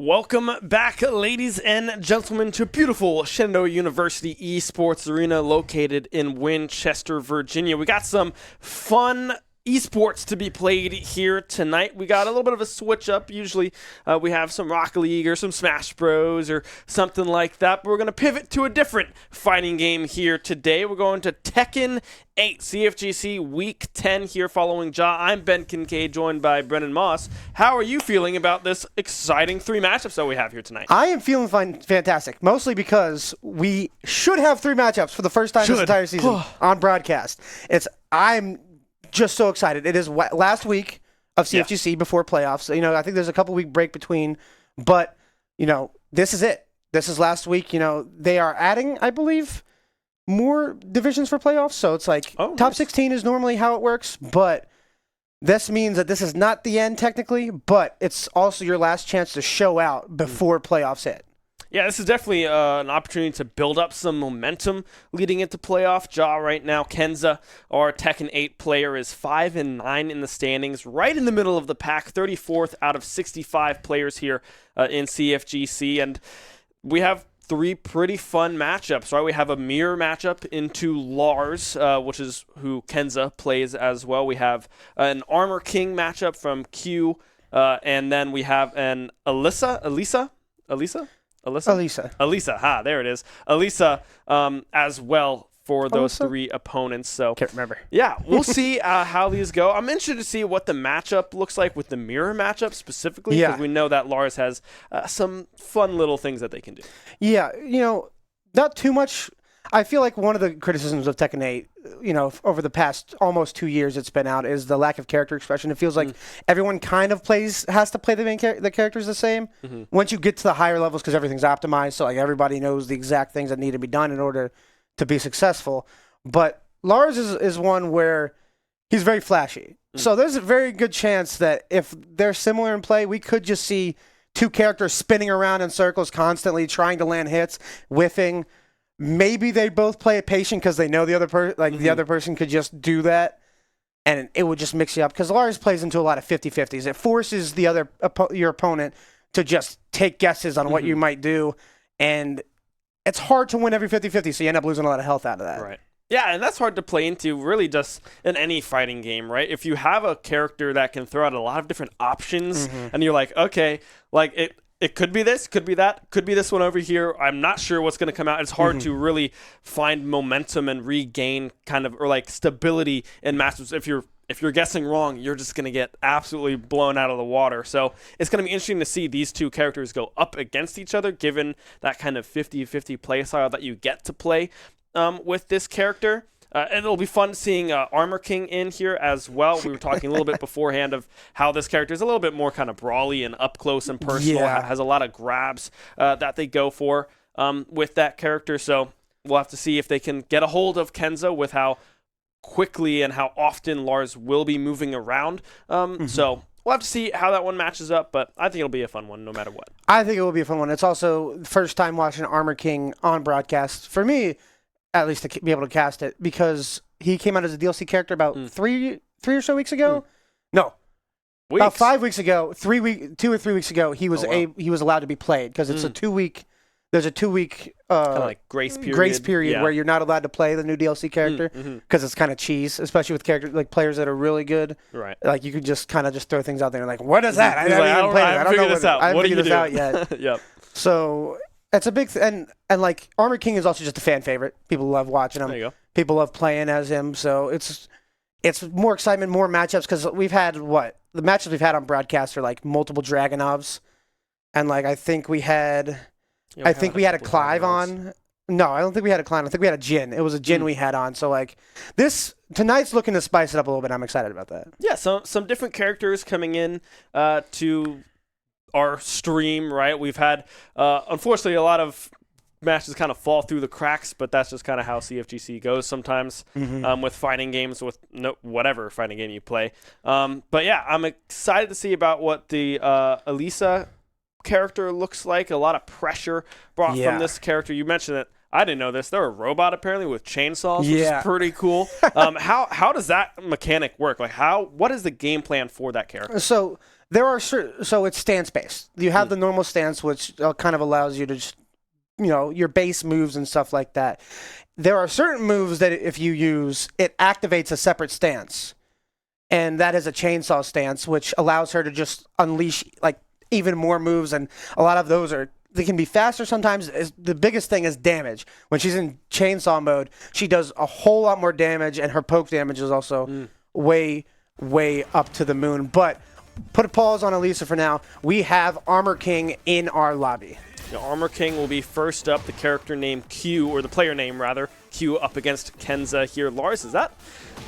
Welcome back, ladies and gentlemen, to beautiful Shenandoah University Esports Arena located in Winchester, Virginia. We got some fun esports to be played here tonight. We got a little bit of a switch up. Usually we have some Rocket League or some Smash Bros or something like that, but we're going to pivot to a different fighting game here today. We're going to Tekken 8 CFGC Week 10 here following Ja. I'm Ben Kincaid, joined by Brennan Moss. How are you feeling about this exciting three matchups that we have here tonight? I am feeling fantastic, mostly because we should have three matchups for the first time this entire season on broadcast. I'm just so excited. It is last week of CFGC before playoffs. I think there's a couple week break between, but this is it. This is last week. They are adding, I believe, more divisions for playoffs. So it's like top 16 is normally how it works, but this means that this is not the end technically, but it's also your last chance to show out before playoffs hit. Yeah, this is definitely an opportunity to build up some momentum leading into playoff. Ja right now, Kenza, our Tekken 8 player, is 5-9 in the standings, right in the middle of the pack, 34th out of 65 players here in CFGC. And we have three pretty fun matchups, right? We have a mirror matchup into Lars, which is who Kenza plays as well. We have an Armor King matchup from Q, and then we have an Elisa, there it is. Elisa as well for those three opponents. So can't remember. Yeah, we'll see how these go. I'm interested to see what the matchup looks like with the mirror matchup specifically, because we know that Lars has some fun little things that they can do. Yeah, not too much. I feel like one of the criticisms of Tekken 8, over the past almost 2 years it's been out, is the lack of character expression. It feels like everyone kind of has to play the characters the same. Once you get to the higher levels, because everything's optimized, so like everybody knows the exact things that need to be done in order to be successful. But Lars is one where he's very flashy. So there's a very good chance that if they're similar in play, we could just see two characters spinning around in circles constantly, trying to land hits, whiffing. Maybe they both play it patient because they know the other the other person could just do that, and it would just mix you up. Because Lars plays into a lot of 50-50s. It forces your opponent to just take guesses on what you might do, and it's hard to win every 50-50, so you end up losing a lot of health out of that. Right. Yeah, and that's hard to play into really just in any fighting game, right? If you have a character that can throw out a lot of different options, and you're like, okay, it could be this, could be that, could be this one over here. I'm not sure what's going to come out. It's hard to really find momentum and regain stability in matches. If you're guessing wrong, you're just going to get absolutely blown out of the water. So it's going to be interesting to see these two characters go up against each other, given that kind of 50-50 play style that you get to play with this character. And it'll be fun seeing Armor King in here as well. We were talking a little bit beforehand of how this character is a little bit more kind of brawly and up close and personal. Has a lot of grabs that they go for with that character. So we'll have to see if they can get a hold of Kenza with how quickly and how often Lars will be moving around. So we'll have to see how that one matches up, but I think it'll be a fun one no matter what. I think it will be a fun one. It's also the first time watching Armor King on broadcast for me, at least to be able to cast it, because he came out as a DLC character about three or so weeks ago. No, about 5 weeks ago. 2 or 3 weeks ago, he was he was allowed to be played because it's a 2 week. There's a 2 week kind of like grace period where you're not allowed to play the new DLC character because it's kind of cheese, especially with characters like players that are really good. Right. Like you could just kind of just throw things out there and like, what is that? I haven't figured this out. I haven't figured this out yet. Yep. So it's a big and like Armor King is also just a fan favorite. People love watching him. There you go. People love playing as him. So it's more excitement, more matchups, because we've had the matchups we've had on broadcast are like multiple Dragonovs, and like I think we had a Clive on. No, I don't think we had a Clive. I think we had a Jin. It was a Jin we had on. So like tonight's looking to spice it up a little bit. I'm excited about that. Yeah, so some different characters coming in to our stream, right? We've had, unfortunately, a lot of matches kind of fall through the cracks, but that's just kind of how CFGC goes sometimes with fighting games, with whatever fighting game you play. But yeah, I'm excited to see about what the Elisa character looks like. A lot of pressure brought from this character. You mentioned it. I didn't know this. They're a robot apparently with chainsaws, which is pretty cool. How does that mechanic work? Like what is the game plan for that character? So There are so it's stance based. You have the normal stance, which kind of allows you to just, your base moves and stuff like that. There are certain moves that if you use, it activates a separate stance, and that is a chainsaw stance, which allows her to just unleash like even more moves, and a lot of those they can be faster sometimes. The biggest thing is damage. When she's in chainsaw mode, she does a whole lot more damage, and her poke damage is also way up to the moon. But put a pause on Elisa for now. We have Armor King in our lobby. The Armor King will be first up. The character name Q, or the player name rather, Q up against Kenza here. Lars, is that?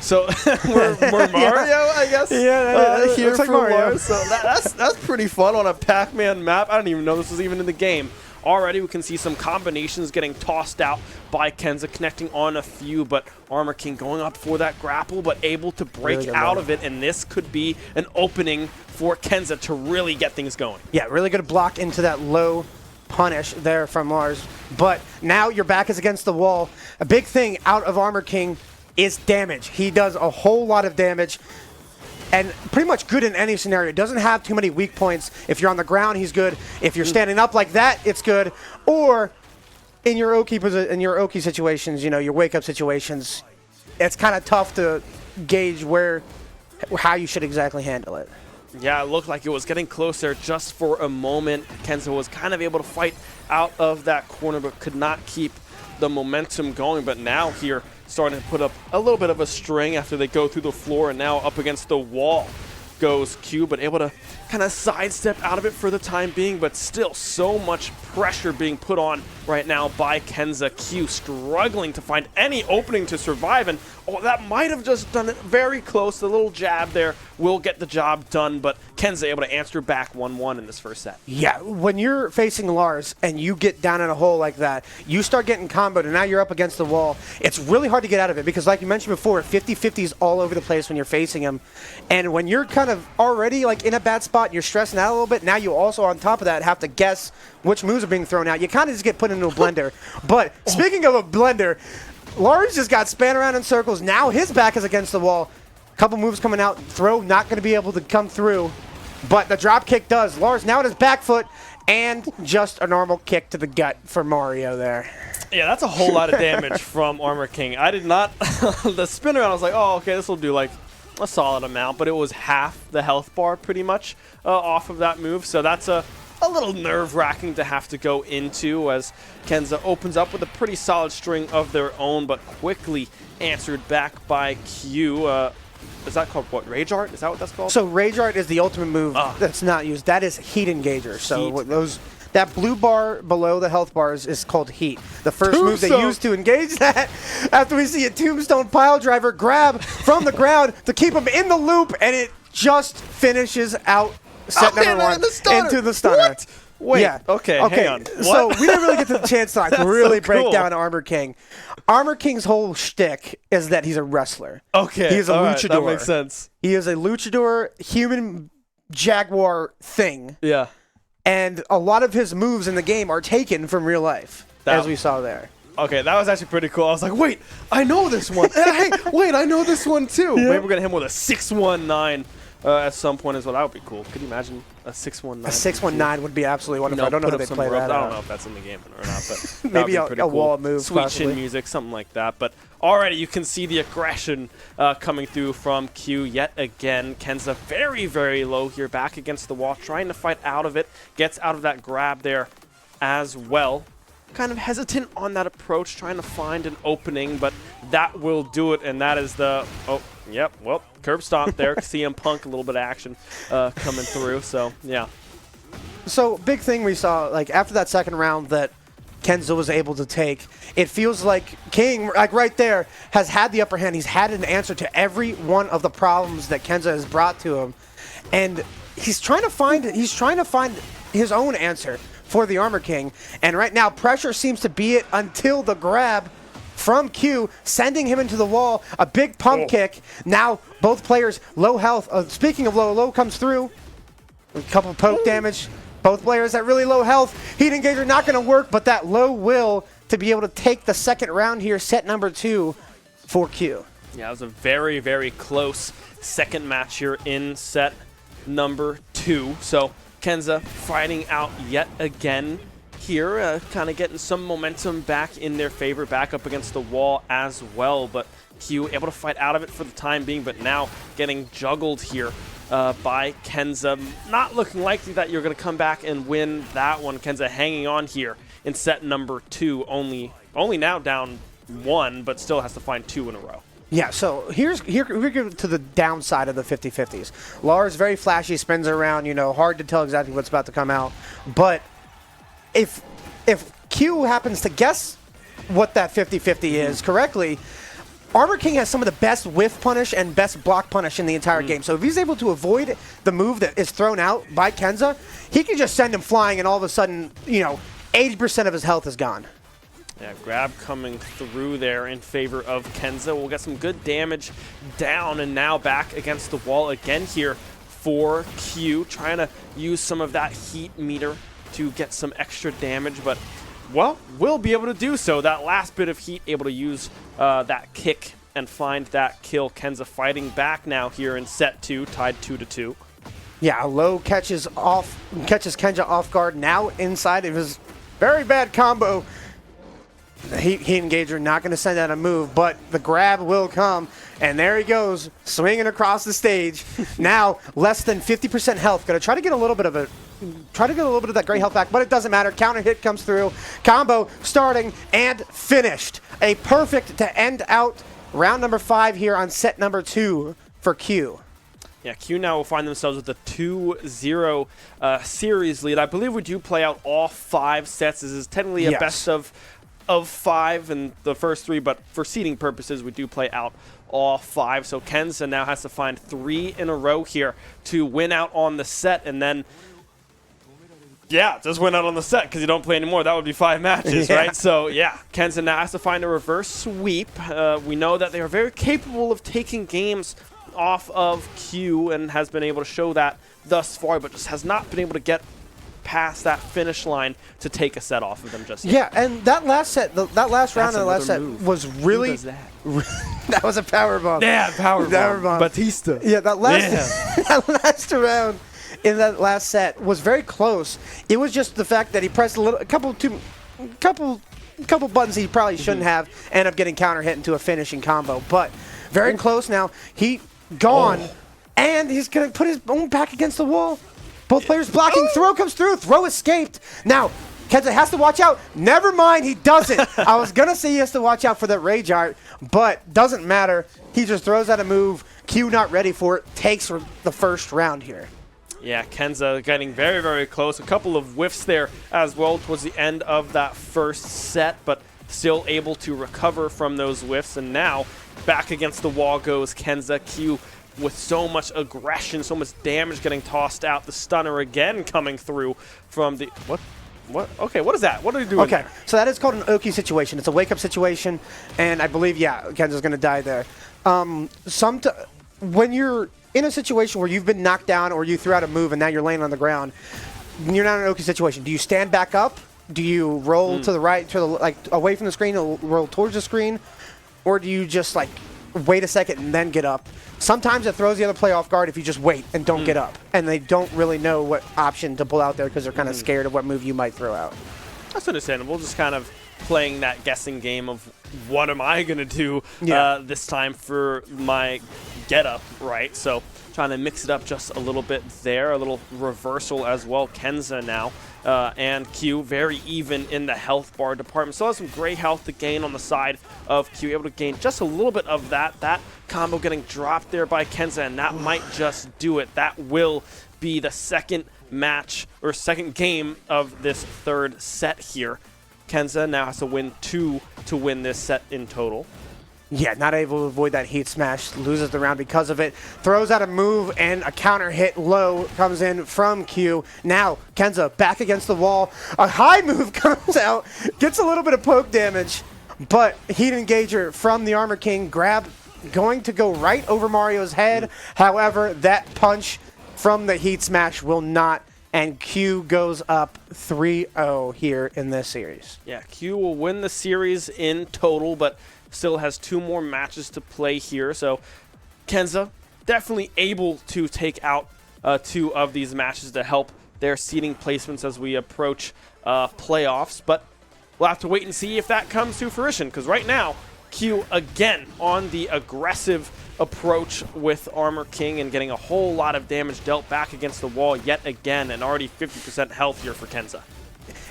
So we're Mario, I guess. Yeah, here like for Mario. Lars. So that's pretty fun on a Pac-Man map. I didn't even know this was even in the game. Already we can see some combinations getting tossed out by Kenza, connecting on a few, but Armor King going up for that grapple, but able to break out of it, and this could be an opening for Kenza to really get things going. Yeah, really good block into that low punish there from Lars. But now your back is against the wall. A big thing out of Armor King is damage. He does a whole lot of damage, and pretty much good in any scenario. Doesn't have too many weak points. If you're on the ground, he's good. If you're standing up like that, it's good. Or in your Oki situations, your wake up situations, it's kind of tough to gauge how you should exactly handle it. Yeah, it looked like it was getting closer just for a moment. Kenza was kind of able to fight out of that corner, but could not keep the momentum going. But now here, starting to put up a little bit of a string after they go through the floor, and now up against the wall goes Q, but able to kind of sidestep out of it for the time being, but still so much pressure being put on right now by Kenza. Q struggling to find any opening to survive, and that might have just done it very close. The little jab there will get the job done, but Kenza able to answer back 1-1 in this first set. Yeah, when you're facing Lars and you get down in a hole like that, you start getting comboed, and now you're up against the wall. It's really hard to get out of it because, like you mentioned before, 50-50s all over the place when you're facing him. And when you're kind of already like in a bad spot, and you're stressing out a little bit, now you also on top of that have to guess which moves are being thrown out. You kind of just get put into a blender. But speaking of a blender, Lars just got span around in circles. Now his back is against the wall. Couple moves coming out. Throw not going to be able to come through. But the drop kick does. Lars now at his back foot, and just a normal kick to the gut for Mario there. Yeah, that's a whole lot of damage from Armor King. I did not... the spin around, I was like, oh, okay, this will do like a solid amount, but it was half the health bar pretty much off of that move. So that's a little nerve-wracking to have to go into as Kenza opens up with a pretty solid string of their own, but quickly answered back by Q. Is that called what? Rage Art? Is that what that's called? So Rage Art is the ultimate move that's not used. That is Heat Engager. So that blue bar below the health bars is called Heat. The first move they use to engage that, after we see a Tombstone pile driver grab from the ground to keep him in the loop, and it just finishes out set number one into the stunner. What? Wait, yeah. Okay, hang on. So we didn't really get the chance to really break down Armor King. Armor King's whole shtick is that he's a wrestler. Okay, he's a luchador. That makes sense. He is a luchador, human jaguar thing. Yeah. And a lot of his moves in the game are taken from real life, as we saw there. Okay, that was actually pretty cool. I was like, wait, I know this one. Hey, wait, I know this one too. Yeah. Maybe we're going to hit him with a 619 at some point as well. That would be cool. Could you imagine a 619? A 619 would be absolutely wonderful. I don't know how they play that. I don't know if that's in the game or not, but maybe a wall move. Sweet chin music, something like that. But already you can see the aggression coming through from Q yet again. Kenza very, very low here, back against the wall, trying to fight out of it. Gets out of that grab there as well. Kind of hesitant on that approach, trying to find an opening, but that will do it, and that is the... Oh, yep, well, curb stomp there. CM Punk, a little bit of action coming through, so, yeah. So, big thing we saw, like, after that second round that Kenza was able to take, it feels like King, like right there, has had the upper hand. He's had an answer to every one of the problems that Kenza has brought to him, and he's trying to find his own answer for the Armor King, and right now pressure seems to be it until the grab from Q, sending him into the wall. A big pump kick. Now both players low health. Speaking of low comes through. A couple poke damage. Both players at really low health. Heat Engager not going to work, but that low will to be able to take the second round here, set number 2 for Q. Yeah, it was a very, very close second match here in set number 2. So Kenza fighting out yet again here, kind of getting some momentum back in their favor, back up against the wall as well. But Q able to fight out of it for the time being, but now getting juggled here by Kenza. Not looking likely that you're going to come back and win that one. Kenza hanging on here in set number 2, only now down 1, but still has to find 2 in a row. Yeah, so here we go to the downside of the 50-50s. Lars very flashy, spins around, hard to tell exactly what's about to come out. But if Q happens to guess what that 50-50 is correctly, Armor King has some of the best whiff punish and best block punish in the entire game. So if he's able to avoid the move that is thrown out by Kenza, he can just send him flying and all of a sudden, 80% of his health is gone. Yeah, grab coming through there in favor of Kenza. We'll get some good damage down, and now back against the wall again here for Q, trying to use some of that heat meter to get some extra damage, but, well, will be able to do so. That last bit of heat, able to use that kick and find that kill. Kenza fighting back now here in set 2, tied 2-2. Yeah, low catches Kenja off guard, now inside of his very bad combo. Heat engager not going to send out a move, but the grab will come, and there he goes, swinging across the stage. Now less than 50% health. Going to try to get a little bit of that great health back, but it doesn't matter. Counter hit comes through. Combo starting and finished. A perfect to end out round number 5 here on set number 2 for Q. Yeah, Q now will find themselves with a 2-0 series lead. I believe we do play out all 5 sets. This is technically a best of 5 in the first 3, but for seeding purposes, we do play out all 5. So Kenza now has to find 3 in a row here to win out on the set, and then, yeah, just win out on the set because you don't play anymore. That would be 5 matches, right? So, yeah, Kenza now has to find a reverse sweep. We know that they are very capable of taking games off of Q and has been able to show that thus far, but just has not been able to get past that finish line to take a set off of them just yet. Yeah, and that last set, that last round of the last set was really... that was a power bomb. Yeah, power bomb. Batista. Yeah, that last round in that last set was very close. It was just the fact that he pressed a couple buttons he probably shouldn't have, end up getting counter hit into a finishing combo. But very close now. He gone, and he's going to put his own back against the wall. Both players blocking. Throw comes through. Throw escaped. Now, Kenza has to watch out. Never mind, he doesn't. I was going to say he has to watch out for that rage art, but doesn't matter. He just throws out a move. Q not ready for it. Takes the first round here. Yeah, Kenza getting very, very close. A couple of whiffs there as well towards the end of that first set, but still able to recover from those whiffs. And now back against the wall goes Kenza. Q with so much aggression, so much damage getting tossed out. The stunner again coming through from the... What? Okay, what is that? What are you doing Okay, there? So that is called an Oki situation. It's a wake-up situation, and I believe, Kenza's going to die there. When you're in a situation where you've been knocked down or you threw out a move and now you're laying on the ground, you're not in an Oki situation. Do you stand back up? Do you roll to the right, away from the screen, or roll towards the screen? Or do you just, wait a second and then get up? Sometimes it throws the other player off guard if you just wait and don't get up. And they don't really know what option to pull out there because they're kind of scared of what move you might throw out. That's understandable. Just kind of playing that guessing game of what am I going to do this time for my get-up, right? So trying to mix it up just a little bit there. A little reversal as well. Kenza now. And Q very even in the health bar department. Still has some great health to gain on the side of Q. Able to gain just a little bit of that. That combo getting dropped there by Kenza, and that might just do it. That will be the second match or second game of this third set here. Kenza now has to win 2 to win this set in total. Yeah, not able to avoid that heat smash, loses the round because of it. Throws out a move and a counter hit low comes in from Q. Now, Kenza back against the wall. A high move comes out, gets a little bit of poke damage, but heat engager from the Armor King. Grab going to go right over Mario's head. However, that punch from the heat smash will not, and Q goes up 3-0 here in this series. Yeah, Q will win the series in total, but still has 2 more matches to play here. So Kenza definitely able to take out two of these matches to help their seeding placements as we approach playoffs. But we'll have to wait and see if that comes to fruition, because right now, Q again on the aggressive approach with Armor King and getting a whole lot of damage dealt back against the wall yet again, and already 50% health here for Kenza.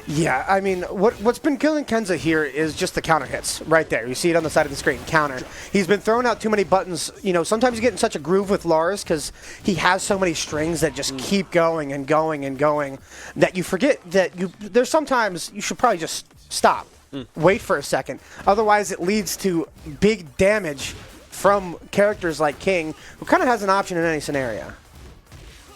Yeah, I mean, what's been killing Kenza here is just the counter hits right there. You see it on the side of the screen, counter. He's been throwing out too many buttons. You know, sometimes you get in such a groove with Lars because he has so many strings that just keep going and going and going that you forget that there's sometimes you should probably just stop, wait for a second. Otherwise, it leads to big damage from characters like King, who kind of has an option in any scenario.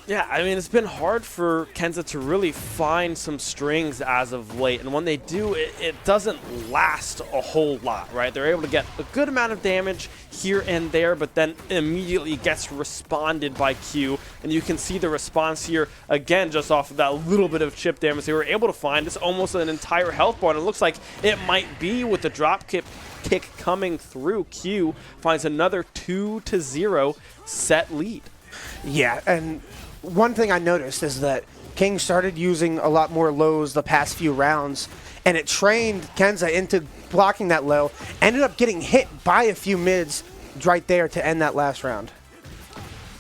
Yeah, I mean, it's been hard for Kenza to really find some strings as of late, and when they do, it doesn't last a whole lot, right? They're able to get a good amount of damage here and there, but then immediately gets responded by Q, and you can see the response here, again, just off of that little bit of chip damage. They were able to find this almost an entire health bar, and it looks like it might be with the drop kick coming through. Q finds another 2-0 set lead. Yeah, and one thing I noticed is that King started using a lot more lows the past few rounds, and it trained Kenza into blocking that low. Ended up getting hit by a few mids right there to end that last round.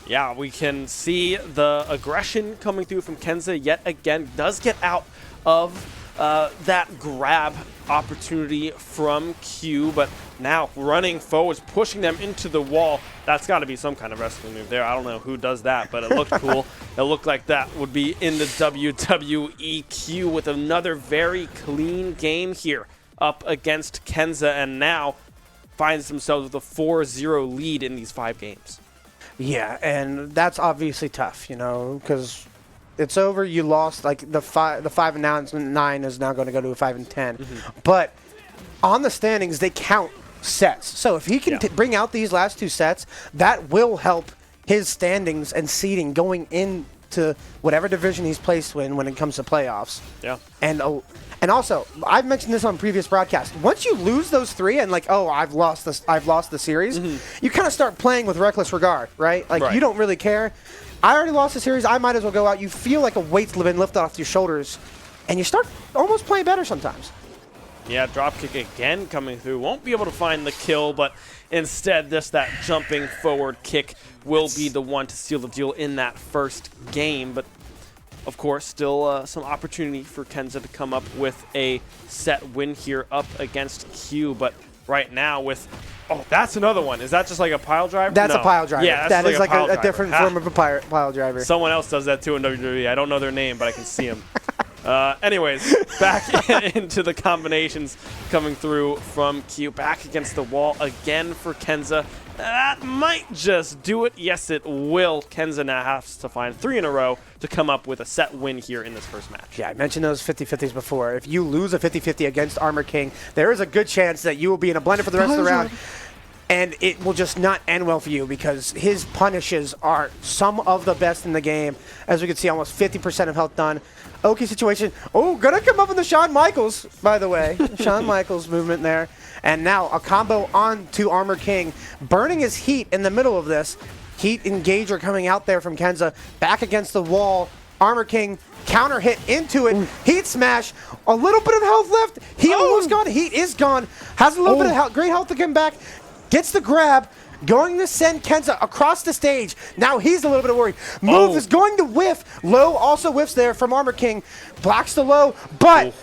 Yeah, we can see the aggression coming through from Kenza yet again. Does get out of that grab opportunity from Q, but now running forwards, pushing them into the wall. That's got to be some kind of wrestling move there. I don't know who does that, but it looked cool. It looked like that would be in the WWE. Q with another very clean game here up against Kenza, and now finds themselves with a 4-0 lead in these 5 games. Yeah, and that's obviously tough, you know, because it's over. You lost like the 5 and now 9 is now going to go to a 5 and 10. But on the standings, they count sets. So if he can bring out these last 2 sets, that will help his standings and seeding going into whatever division he's placed in when it comes to playoffs. Yeah. And also, I've mentioned this on previous broadcasts. Once you lose those 3 and like, oh, I've lost the series, you kind of start playing with reckless regard, right? Like you don't really care. I already lost the series. I might as well go out. You feel like a weight's been lifted off your shoulders, and you start almost playing better sometimes. Yeah, dropkick again coming through. Won't be able to find the kill, but instead just that jumping forward kick will be the one to seal the deal in that first game. But, of course, still some opportunity for Kenza to come up with a set win here up against Q. But right now with... Oh, that's another one. Is that just like a pile driver? That's a pile driver. Yeah, that is like a different form of a pile driver. Someone else does that too in WWE. I don't know their name, but I can see them. Anyways, back into the combinations coming through from Q. Back against the wall again for Kenza. That might just do it. Yes, it will. Kenza now has to find 3 in a row to come up with a set win here in this first match. Yeah, I mentioned those 50-50s before. If you lose a 50-50 against Armor King, there is a good chance that you will be in a blender for the rest of the round. And it will just not end well for you because his punishes are some of the best in the game. As we can see, almost 50% of health done. Okay, situation. Oh, gonna come up in the Shawn Michaels, by the way. Shawn Michaels movement there. And now a combo on to Armor King, burning his heat in the middle of this. Heat engager coming out there from Kenza, back against the wall. Armor King counter hit into it. Heat smash. A little bit of health left. Heat almost gone. Heat is gone. Has a little bit of health, great health to come back. Gets the grab. Going to send Kenza across the stage. Now he's a little bit worried. Move is going to whiff. Low also whiffs there from Armor King. Blocks the low, but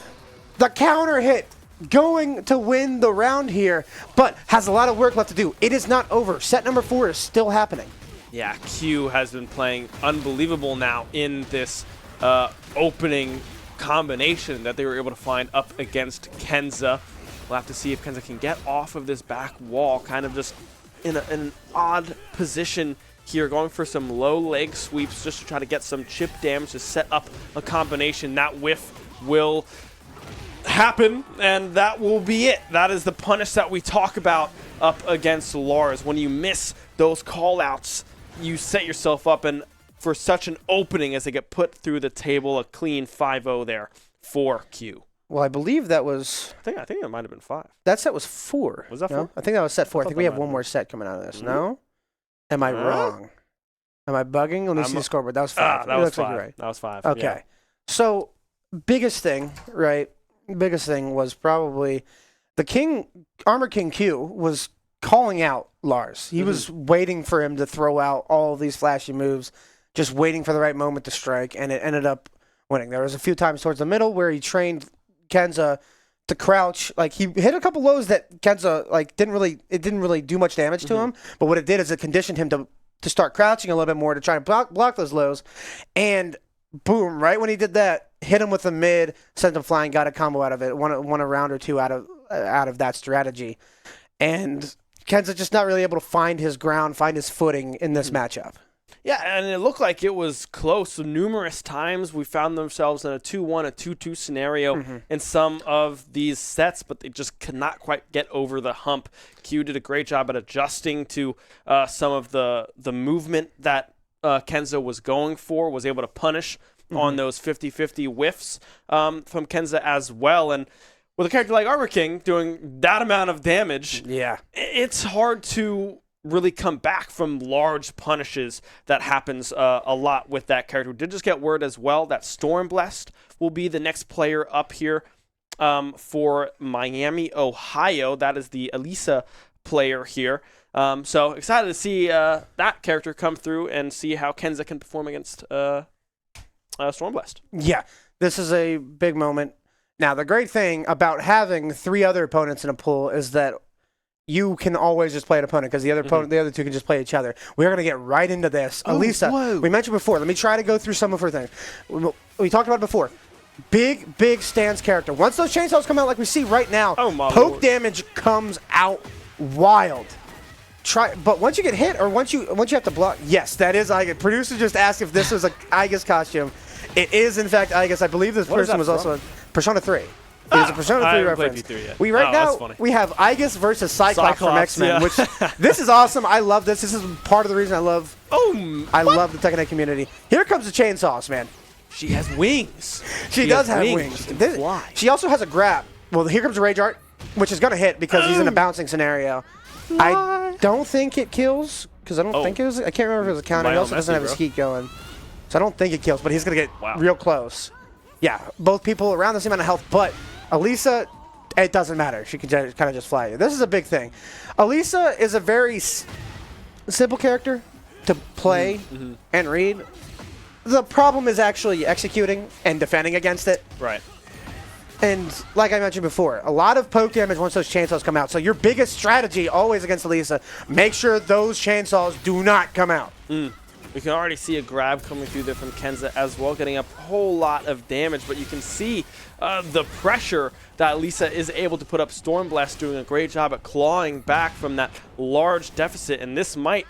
the counter hit going to win the round here, but has a lot of work left to do. It is not over. Set number 4 is still happening. Yeah, Q has been playing unbelievable now in this opening combination that they were able to find up against Kenza. We'll have to see if Kenza can get off of this back wall, kind of just in an odd position here, going for some low leg sweeps just to try to get some chip damage to set up a combination. That whiff will happen, and that will be it. That is the punish that we talk about up against Lars. When you miss those call-outs, you set yourself up and for such an opening as they get put through the table. A clean 5-0 there for Q. Well, I believe that was... I think it might have been 5. That set was 4. Was that 4? I think that was set 4. I think we have one more set coming out of this. No? Am I wrong? Am I bugging? Let me see the scoreboard. That was 5. That was 5. Like you're right. That was 5. Okay. Yeah. So, biggest thing, right? Biggest thing was probably the King, Armor King Q was calling out Lars. He was waiting for him to throw out all of these flashy moves, just waiting for the right moment to strike, and it ended up winning. There was a few times towards the middle where he trained Kenza to crouch. Like, he hit a couple lows that Kenza, like, didn't really do much damage to him, but what it did is it conditioned him to start crouching a little bit more to try and block those lows, and boom, right when he did that, hit him with the mid, sent him flying, got a combo out of it, won a round or two out of that strategy. And Kenza just not really able to find his ground, find his footing in this matchup. Yeah, and it looked like it was close. So numerous times we found themselves in a 2-1, a 2-2 scenario in some of these sets, but they just could not quite get over the hump. Q did a great job at adjusting to some of the movement that Kenza was going for, was able to punish on those 50-50 whiffs from Kenza as well. And with a character like Armor King doing that amount of damage, it's hard to really come back from large punishes. That happens a lot with that character. We did just get word as well that Stormblessed will be the next player up here for Miami, Ohio. That is the Elisa player here. So excited to see that character come through and see how Kenza can perform against Stormblessed. Yeah, this is a big moment. Now, the great thing about having 3 other opponents in a pool is that you can always just play an opponent because the other opponent, the other 2 can just play each other. We're going to get right into this. Elisa, we mentioned before. Let me try to go through some of her things. We talked about it before. Big stance character. Once those chainsaws come out like we see right now, poke damage comes out wild. But once you get hit or once you have to block, yes, that is Igus. Producer just asked if this was a Igus costume. It is, in fact, Igus. I believe this person was also a Persona 3. It's a Persona 3 reference. We have Igus versus Cyclops from X-Men, which this is awesome. I love this. This is part of the reason I love love the Tekken community. Here comes the chainsaws, man. She has wings. She does have wings. She can fly. She also has a grab. Well, here comes a Rage Art, which is going to hit because he's in a bouncing scenario. I don't think it kills because I don't think it was. I can't remember if it was a counter. He also doesn't have his heat going, so I don't think it kills. But he's going to get real close. Yeah, both people around the same amount of health, but Elisa, it doesn't matter. She can kind of just fly you. This is a big thing. Elisa is a very simple character to play and read. The problem is actually executing and defending against it. Right. And like I mentioned before, a lot of poke damage once those chainsaws come out. So your biggest strategy always against Elisa, make sure those chainsaws do not come out. We can already see a grab coming through there from Kenza as well, getting a whole lot of damage. But you can see the pressure that Lisa is able to put up. Stormblast doing a great job at clawing back from that large deficit. And this might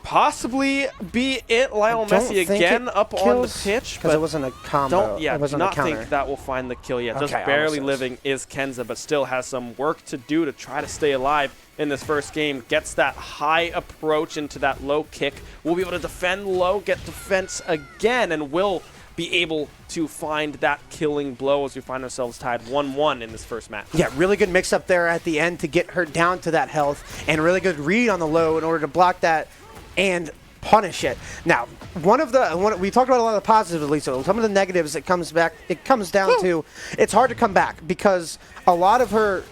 possibly be it. Lionel Messi again up on the pitch. Because it wasn't a combo. Do not think that will find the kill yet. Just barely living is Kenza, but still has some work to do to try to stay alive in this first game. Gets that high approach into that low kick. Will be able to defend low, get defense again, and will be able to find that killing blow as we find ourselves tied 1-1 in this first match. Yeah, really good mix-up there at the end to get her down to that health, and really good read on the low in order to block that and punish it. Now, we talked about a lot of the positives at least, so some of the negatives it comes down to it's hard to come back because a lot of her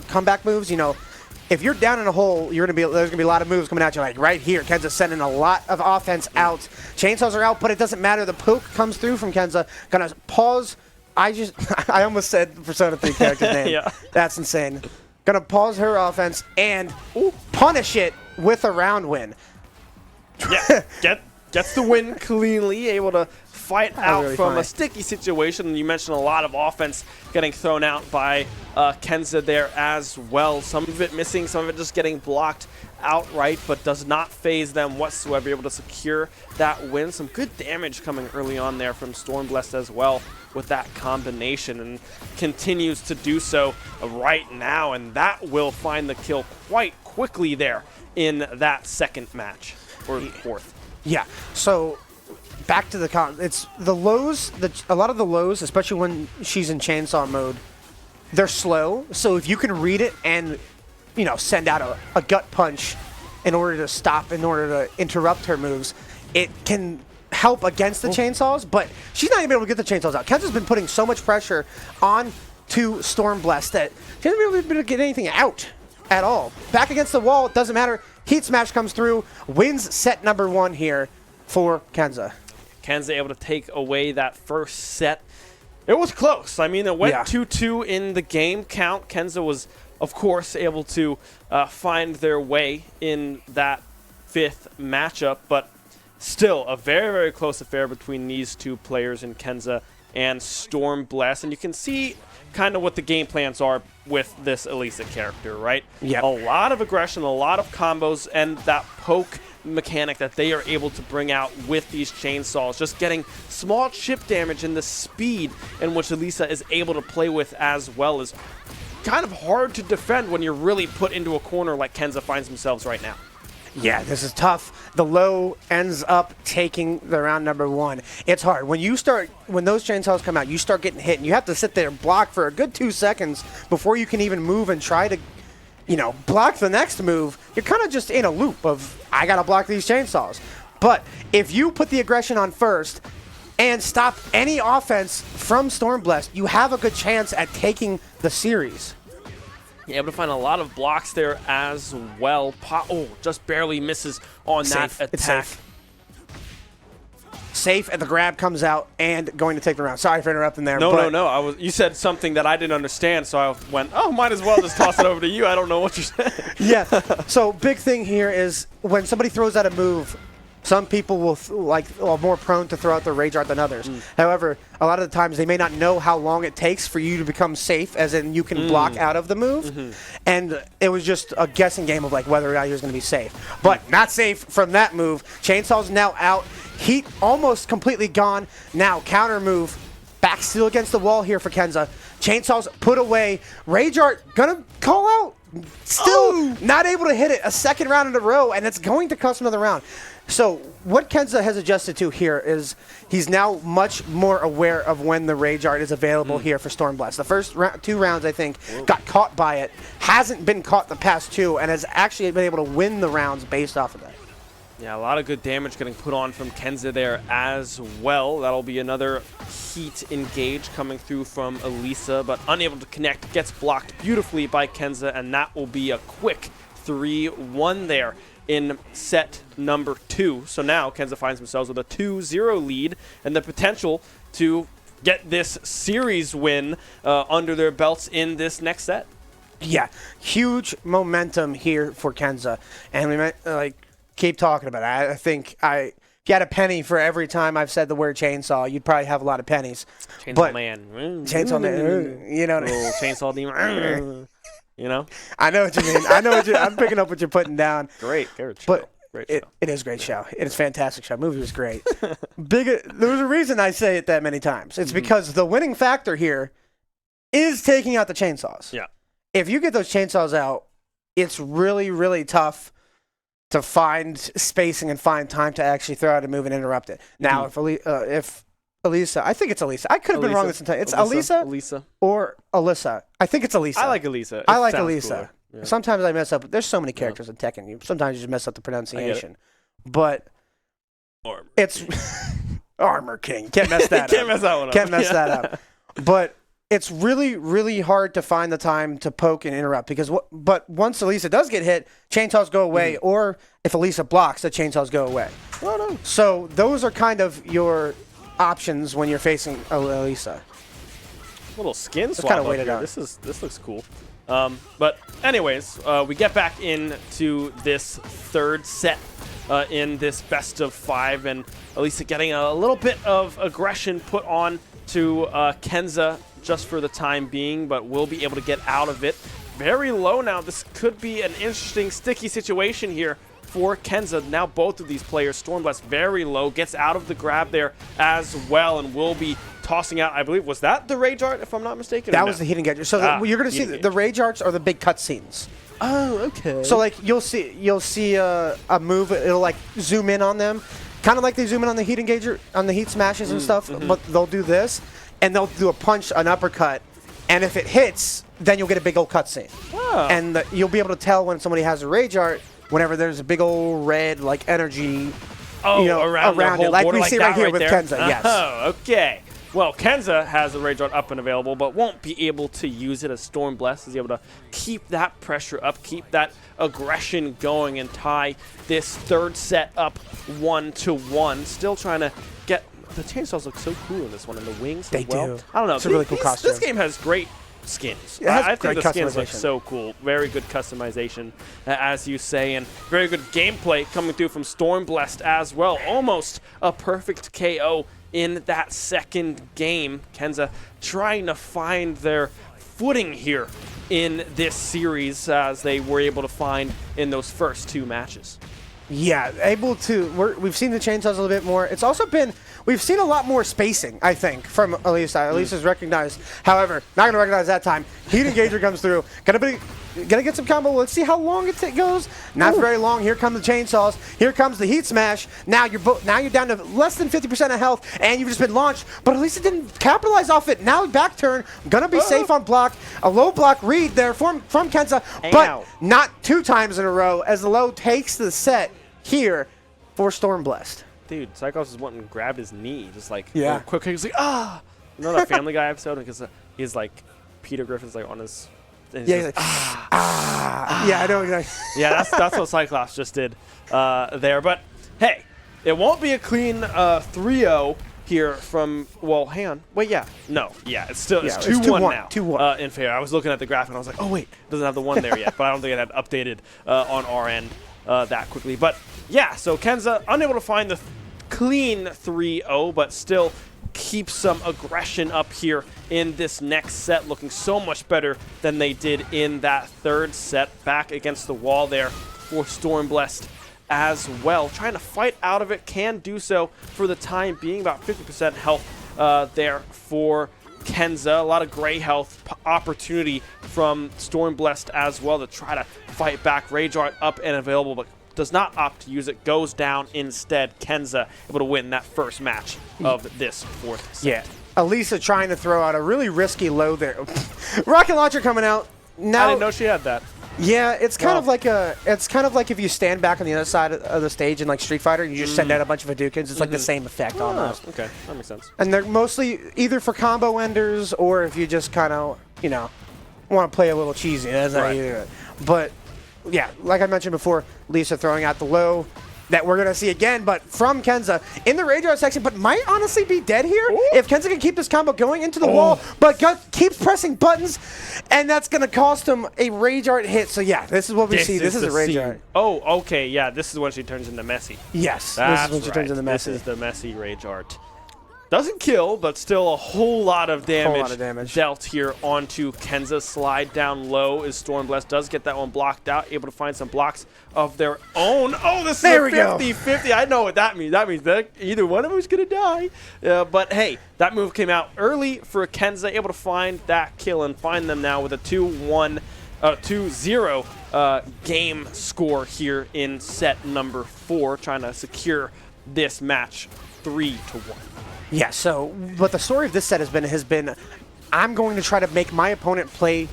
comeback moves, you know, if you're down in a hole, there's gonna be a lot of moves coming at you. Like right here, Kenza's sending a lot of offense out. Chainsaws are out, but it doesn't matter. The poke comes through from Kenza. Gonna pause. I almost said Persona 3 character's name. Yeah. That's insane. Gonna pause her offense and punish it with a round win. Yeah, gets the win cleanly, able to fight out from a sticky situation. You mentioned a lot of offense getting thrown out by Kenza there as well. Some of it missing, some of it just getting blocked outright, but does not phase them whatsoever. Able to secure that win. Some good damage coming early on there from Stormblessed as well with that combination, and continues to do so right now, and that will find the kill quite quickly there in that second match, or fourth. Yeah, so back to it's the lows, a lot of the lows, especially when she's in chainsaw mode, they're slow, so if you can read it and, you know, send out a gut punch in order to stop, in order to interrupt her moves, it can help against the chainsaws, but she's not even able to get the chainsaws out. Kenza's been putting so much pressure on to Stormblast that she hasn't really been able to get anything out at all. Back against the wall, it doesn't matter. Heat Smash comes through, wins set number 1 here for Kenza. Kenza able to take away that first set. It was close. I mean, it went 2-2 in the game count. Kenza was, of course, able to find their way in that 5th matchup, but still a very, very close affair between these two players in Kenza and Stormblast. And you can see kind of what the game plans are with this Elisa character, right? Yeah. A lot of aggression, a lot of combos, and that poke mechanic that they are able to bring out with these chainsaws, just getting small chip damage, and the speed in which Elisa is able to play with as well is kind of hard to defend when you're really put into a corner like Kenza finds themselves right now. Yeah, this is tough. The low ends up taking the round number 1. It's hard. When those chainsaws come out, you start getting hit, and you have to sit there and block for a good 2 seconds before you can even move and try to, block the next move. You're kind of just in a loop of, I got to block these chainsaws. But if you put the aggression on first and stop any offense from Stormblast, you have a good chance at taking the series. Able to find a lot of blocks there as well. Just barely misses on that attack. It's safe, and the grab comes out and going to take the round. Sorry for interrupting there. No. You said something that I didn't understand, so I went, might as well just toss it over to you. I don't know what you're saying. Yeah. So big thing here is when somebody throws out a move, some people are more prone to throw out their Rage Art than others. However, a lot of the times they may not know how long it takes for you to become safe, as in you can block out of the move. And it was just a guessing game of whether or not he was going to be safe. But not safe from that move. Chainsaw's now out. Heat almost completely gone. Now counter move. Back still against the wall here for Kenza. Chainsaw's put away. Rage Art gonna call out. Still not able to hit it a second round in a row, and it's going to cost another round. So what Kenza has adjusted to here is he's now much more aware of when the Rage Art is available here for Stormblast. The first 2 rounds, I think, got caught by it. Hasn't been caught the past 2, and has actually been able to win the rounds based off of that. Yeah, a lot of good damage getting put on from Kenza there as well. That'll be another Heat engage coming through from Elisa, but unable to connect. Gets blocked beautifully by Kenza, and that will be a quick 3-1 there in set number 2. So now Kenza finds themselves with a 2-0 lead and the potential to get this series win under their belts in this next set. Yeah, huge momentum here for Kenza, and we might keep talking about it. I think if you had a penny for every time I've said the word chainsaw, you'd probably have a lot of pennies. Chainsaw Man. Chainsaw Man. You know. Chainsaw Demon. I know what you mean. I'm picking up what you're putting down. Great show. But Great show. It is a great show. It is a fantastic show. The movie was great. There was a reason I say it that many times. It's because the winning factor here is taking out the chainsaws. Yeah. If you get those chainsaws out, it's really, really tough to find spacing and find time to actually throw out a move and interrupt it. Now, if Elisa, I think it's Elisa. I could have been wrong this entire. It's Elisa or Alyssa. I think it's Elisa. I like Elisa. I like Elisa. Yeah. Sometimes I mess up. There's so many characters in Tekken. Sometimes you just mess up the pronunciation. But it's Armor King. Can't mess that up. Can't mess that one up. Can't mess that up. But it's really, really hard to find the time to poke and interrupt because but once Elisa does get hit, chainsaws go away, or if Elisa blocks, the chainsaws go away. Oh, no. So those are kind of your options when you're facing Elisa. Little skin swap up here. This looks cool. But anyways, we get back into this third set in this best of 5, and Elisa getting a little bit of aggression put on to Kenza just for the time being, but will be able to get out of it. Very low now. This could be an interesting, sticky situation here for Kenza. Now both of these players, Stormblast very low, gets out of the grab there as well, and will be tossing out, I believe, was that the Rage Art, if I'm not mistaken? That was the Heat Engager. So you're going to see the Rage Arts are the big cutscenes. Oh, okay. So you'll see a move. It'll zoom in on them, kind of like they zoom in on the Heat Engager, on the Heat Smashes and stuff. But they'll do this, and they'll do a punch, an uppercut, and if it hits, then you'll get a big old cutscene. Oh. And you'll be able to tell when somebody has a Rage Art whenever there's a big old red like energy around it, like we like see right here with there. Kenza. Yes. Oh, okay. Well, Kenza has the Rage Art up and available, but won't be able to use it as Stormblessed is able to keep that pressure up, keep that aggression going, and tie this third set up 1-1. Still trying to get the chainsaws look so cool in this one, and the wings They as well. do. I don't know. It's a really cool costume. This game has great skins. It has I think great the skins look customization. so cool. Very good customization, as you say, and very good gameplay coming through from Stormblessed as well. Almost a perfect KO in that second game. Kenza trying to find their footing here in this series as they were able to find in those first 2 matches. Yeah, able to. We've seen the chainsaws a little bit more. It's also been. We've seen a lot more spacing, I think, from Elise. Elise is recognized. However, not going to recognize that time. Heat Engager comes through. Gonna get some combo. Let's see how long it goes. Not very long. Here come the chainsaws. Here comes the heat smash. Now you're down to less than 50% of health, and you've just been launched. But Elise didn't capitalize off it. Now back turn. Gonna be safe on block. A low block read there from Kenza, but not 2 times in a row as the low takes the set here for Stormblessed. Dude, Psychos is wanting to grab his knee, just like quick. He's like, ah! You know that Family Guy episode because he's like Peter Griffin's like on his. Yeah, he's like, yeah, I know exactly. Yeah, that's what Cyclops just did there. But hey, it won't be a clean 3-0 here from. Well, hang on. Wait, it's still it's 2-1 now. 2-1. In favor. I was looking at the graph and I was like, oh wait, it doesn't have the 1 there yet. But I don't think it had updated on our end that quickly. But yeah, so Kenza unable to find the clean 3-0, but still keep some aggression up here in this next set, looking so much better than they did in that third set. Back against the wall there for Stormblessed as well. Trying to fight out of it, can do so for the time being. About 50% health there for Kenza. A lot of gray health opportunity from Stormblessed as well to try to fight back. Rage Art up and available, but does not opt to use it, goes down instead. Kenza able to win that first match of this fourth set. Yeah. Elisa trying to throw out a really risky low there. Rocket launcher coming out. Now, I didn't know she had that. Yeah, it's kind of like if you stand back on the other side of the stage in like Street Fighter and you just send out a bunch of Hadoukens. It's like the same effect almost. Okay, that makes sense. And they're mostly either for combo enders or if you just kind of, want to play a little cheesy. That's how you do it. But yeah, like I mentioned before, Lisa throwing out the low that we're going to see again, but from Kenza in the Rage Art section, but might honestly be dead here if Kenza can keep this combo going into the wall, but keeps pressing buttons, and that's going to cost him a Rage Art hit. So yeah, this is what we see. This is a Rage Art. Oh, okay, yeah, this is when she turns into Messy. Yes, That's this is when she turns into Messy. This is the Messy Rage Art. Doesn't kill, but still a whole lot of damage dealt here onto Kenza. Slide down low as Stormblessed does get that one blocked out, able to find some blocks of their own. Oh, this is a 50-50. I know what that means. That means that either one of them is going to die. But hey, that move came out early for Kenza, able to find that kill and find them now with a 2-0 game score here in set number 4, trying to secure this match 3-1. Yeah, so what the story of this set has been I'm going to try to make my opponent play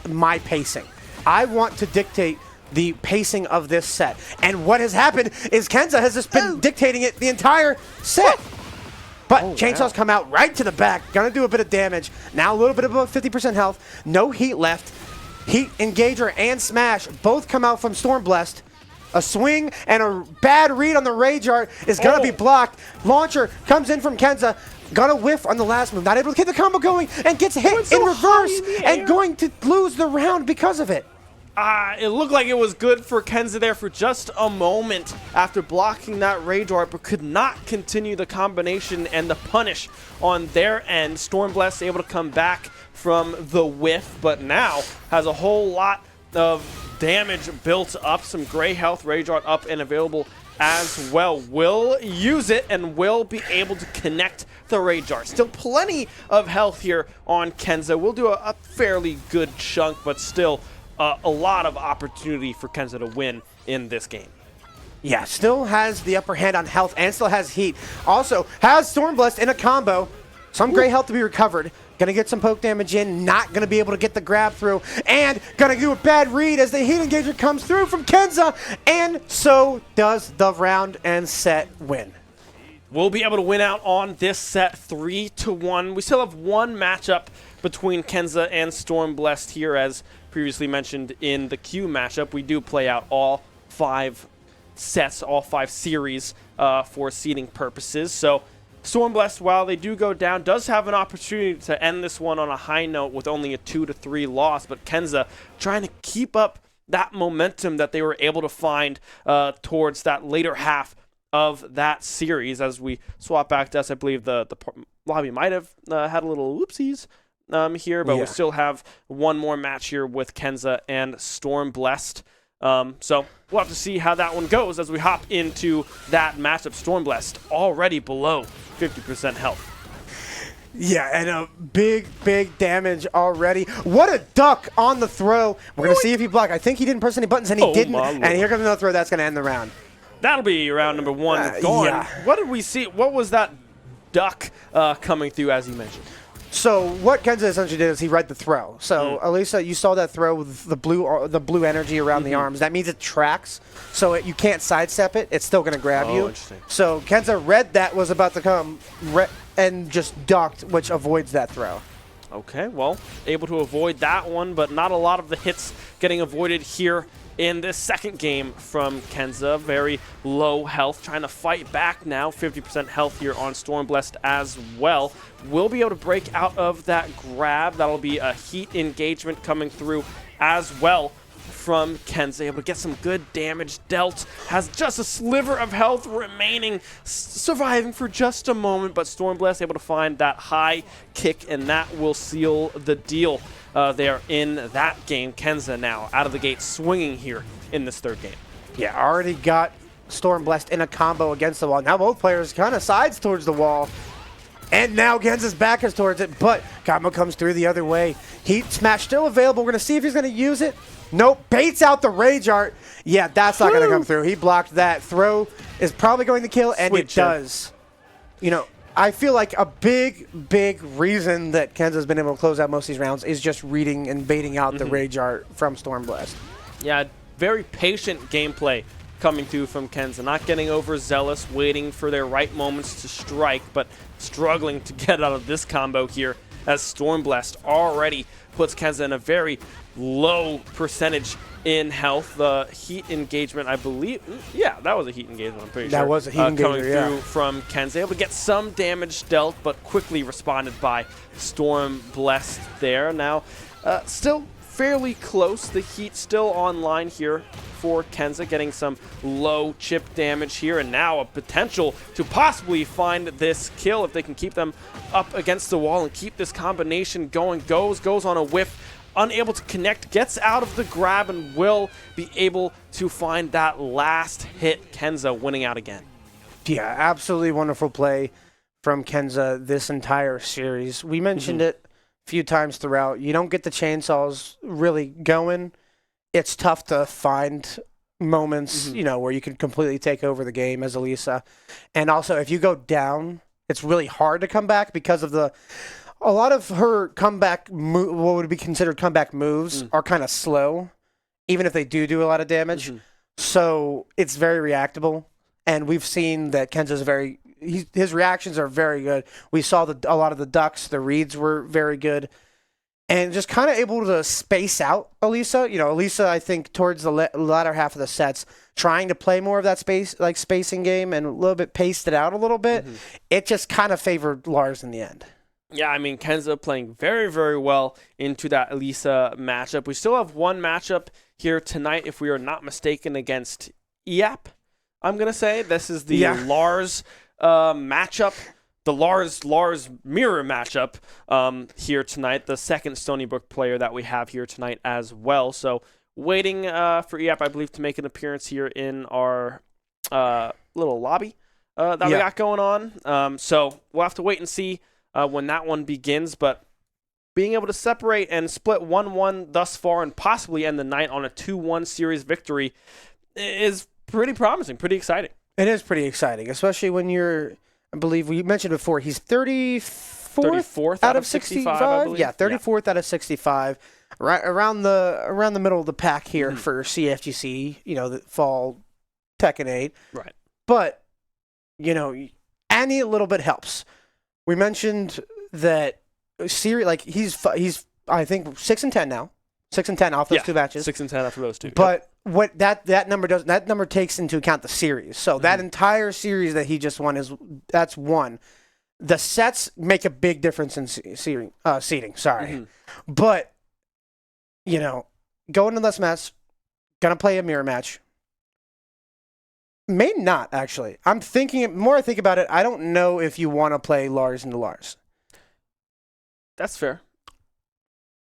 my pacing. I want to dictate the pacing of this set. And what has happened is Kenza has just been dictating it the entire set. But chainsaws come out right to the back, gonna do a bit of damage. Now a little bit above 50% health, no heat left. Heat Engager and Smash both come out from Stormblessed. A swing and a bad read on the Rage Art is going to be blocked. Launcher comes in from Kenza. Gonna whiff on the last move. Not able to get the combo going and gets hit in reverse and going to lose the round because of it. It looked like it was good for Kenza there for just a moment after blocking that Rage Art, but could not continue the combination and the punish on their end. Stormblessed able to come back from the whiff, but now has a whole lot of damage built up. Some gray health, Rage Art up and available as well. Will use it and will be able to connect the Rage Art. Still plenty of health here on Kenza. We'll do a fairly good chunk, but still a lot of opportunity for Kenza to win in this game. Yeah, still has the upper hand on health and still has heat. Also has Stormblessed in a combo. Some gray health to be recovered. Going to get some poke damage in. Not going to be able to get the grab through. And going to do a bad read as the heat engagement comes through from Kenza. And so does the round and set win. We'll be able to win out on this set 3-1. We still have one matchup between Kenza and Stormblessed here, as previously mentioned in the Q matchup. We do play out all 5 sets, all 5 series for seeding purposes. So Stormblessed, while they do go down, does have an opportunity to end this one on a high note with only a 2-3 loss, but Kenza trying to keep up that momentum that they were able to find towards that later half of that series. As we swap back to us, I believe the lobby might have had a little whoopsies here, but we still have one more match here with Kenza and Stormblessed. So we'll have to see how that one goes as we hop into that matchup. Stormblessed already below 50% health. Yeah, and a big damage already. What a duck on the throw. We're going to see if he blocked. I think he didn't press any buttons, and he didn't. And here comes another throw that's going to end the round. That'll be round number 1 gone. Yeah. What did we see? What was that duck coming through, as you mentioned? So what Kenza essentially did is he read the throw. So Elisa, you saw that throw with the blue energy around the arms. That means it tracks, so you can't sidestep it. It's still going to grab you. Interesting. So Kenza read that was about to come and just ducked, which avoids that throw. Okay, well, able to avoid that one, but not a lot of the hits getting avoided here in this second game from Kenza. Very low health, trying to fight back now. 50% health here on Stormblessed as well. Will be able to break out of that grab. That'll be a heat engagement coming through as well from Kenza. Able to get some good damage dealt. Has just a sliver of health remaining, surviving for just a moment, but Stormblessed able to find that high kick, and that will seal the deal there in that game. Kenza now out of the gate swinging here in this third game. Yeah, already got Stormblessed in a combo against the wall. Now both players kind of sides towards the wall. And now Kenza's back is towards it, but combo comes through the other way. Heat Smash still available. We're going to see if he's going to use it. Nope, baits out the Rage Art. Yeah, that's not going to come through. He blocked that. Throw is probably going to kill, and it does. You know, I feel like a big reason that Kenza's been able to close out most of these rounds is just reading and baiting out the Rage Art from Stormblessed. Yeah, very patient gameplay coming through from Kenza. Not getting overzealous, waiting for their right moments to strike, but struggling to get out of this combo here as Stormblessed already puts Kenza in a very low percentage in health. The heat engagement, I believe, yeah, that was a heat engagement, I'm pretty sure. That was a heat engagement, coming through from Kenza. Able to get some damage dealt, but quickly responded by Stormblessed there. Now, still fairly close. The heat still online here for Kenza, getting some low chip damage here, and now a potential to possibly find this kill if they can keep them up against the wall and keep this combination going. Goes on a whiff, unable to connect, gets out of the grab, and will be able to find that last hit. Kenza winning out again. Yeah, absolutely wonderful play from Kenza this entire series. We mentioned it a few times throughout. You don't get the chainsaws really going. It's tough to find moments, you know, where you can completely take over the game as Elisa. And also, if you go down, it's really hard to come back because of a lot of her comeback, what would be considered comeback moves are kind of slow, even if they do a lot of damage. So it's very reactable. And we've seen that Kenza's his reactions are very good. We saw a lot of the ducks, the reads were very good. And just kind of able to space out Elisa. You know, Elisa, I think, towards the latter half of the sets, trying to play more of that spacing game and a little bit paced it out a little bit. It just kind of favored Lars in the end. Yeah, I mean, Kenza playing very, very well into that Elisa matchup. We still have one matchup here tonight, if we are not mistaken, against EAP, I'm going to say. This is the Lars matchup. The Lars mirror matchup here tonight. The second Stony Brook player that we have here tonight as well. So waiting for EAP, I believe, to make an appearance here in our little lobby that we got going on. So we'll have to wait and see when that one begins. But being able to separate and split 1-1 thus far and possibly end the night on a 2-1 series victory is pretty promising, pretty exciting. It is pretty exciting, especially when you're... I believe we mentioned before, he's 34 34th out of 65, I believe. Yeah, 34th out of 65. Right around the middle of the pack here for CFGC, the fall Tekken 8. Right. But, any little bit helps. We mentioned that he's I think 6-10 now. 6-10 off those 2 matches. 6-10 after those 2. But what that number does, that number takes into account the series. So that entire series that he just won that's one. The sets make a big difference in seeding. But going to this match, gonna play a mirror match. May not actually. I'm thinking more. I think about it. I don't know if you want to play Lars into Lars. That's fair.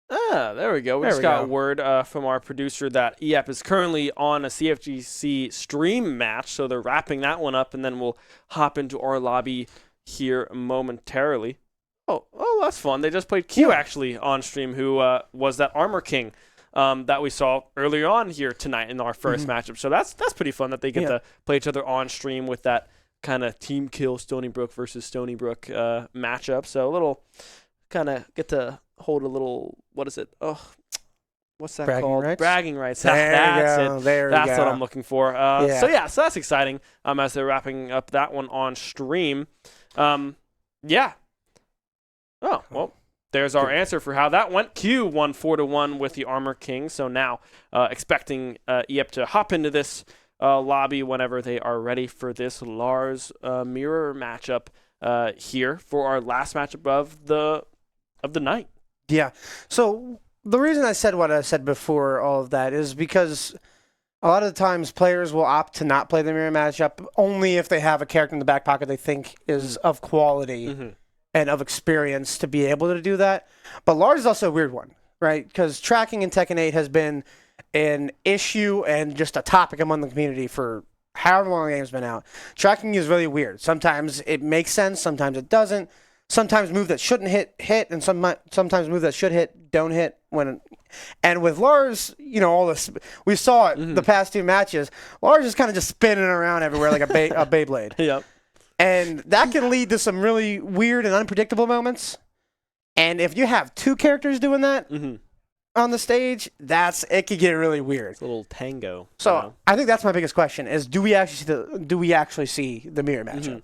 There we go. We just got word from our producer that EAP is currently on a CFGC stream match, so they're wrapping that one up, and then we'll hop into our lobby here momentarily. Oh, that's fun. They just played Q actually on stream, who was that Armor King that we saw earlier on here tonight in our first matchup. So that's pretty fun that they get to play each other on stream with that kind of team kill Stony Brook versus Stony Brook matchup. So a little kind of get to hold a little, what is it? Oh, what's that called? Rights? Bragging rights. That's it. That's what I'm looking for. So that's exciting as they're wrapping up that one on stream. Oh, well, there's our answer for how that went. Q won 4-1 with the Armor King. So now expecting EAP to hop into this lobby whenever they are ready for this Lars mirror matchup here for our last matchup of the night. Yeah. So the reason I said what I said before all of that is because a lot of the times players will opt to not play the mirror matchup only if they have a character in the back pocket they think is of quality and of experience to be able to do that. But Lars is also a weird one, right? Because tracking in Tekken 8 has been an issue and just a topic among the community for however long the game's been out. Tracking is really weird. Sometimes it makes sense, sometimes it doesn't. Sometimes move that shouldn't hit, and sometimes move that should hit don't hit. And with Lars, all this we saw it the past 2 matches. Lars is kind of just spinning around everywhere like a Beyblade. Yep. And that can lead to some really weird and unpredictable moments. And if you have 2 characters doing that on the stage, it could get really weird. It's a little tango. So I think that's my biggest question: is do we actually see the mirror matchup?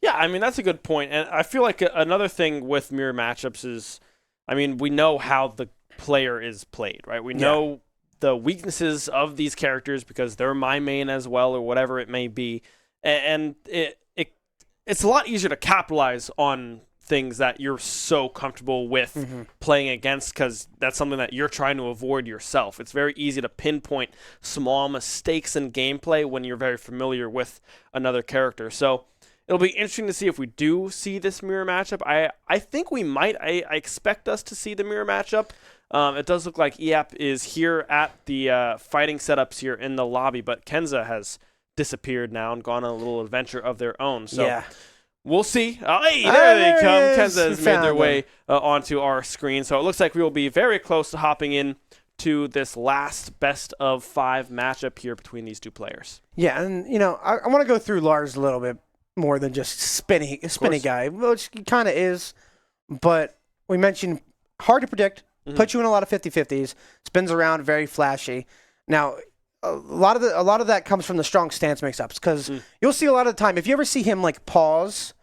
Yeah, I mean, that's a good point. And I feel like another thing with mirror matchups is, we know how the player is played, right? We know the weaknesses of these characters because they're my main as well or whatever it may be. And it's a lot easier to capitalize on things that you're so comfortable with playing against because that's something that you're trying to avoid yourself. It's very easy to pinpoint small mistakes in gameplay when you're very familiar with another character. So it'll be interesting to see if we do see this mirror matchup. I think we might. I expect us to see the mirror matchup. It does look like EAP is here at the fighting setups here in the lobby, but Kenza has disappeared now and gone on a little adventure of their own. So we'll see. Oh, hey, there they come. Kenza has made their way onto our screen. So it looks like we will be very close to hopping in to this last best of 5 matchup here between these 2 players. Yeah, and I want to go through Lars a little bit more than just spinny guy, which he kind of is. But we mentioned hard to predict, put you in a lot of 50-50s, spins around, very flashy. Now, a lot of that comes from the strong stance mix-ups because you'll see a lot of the time if you ever see him pause,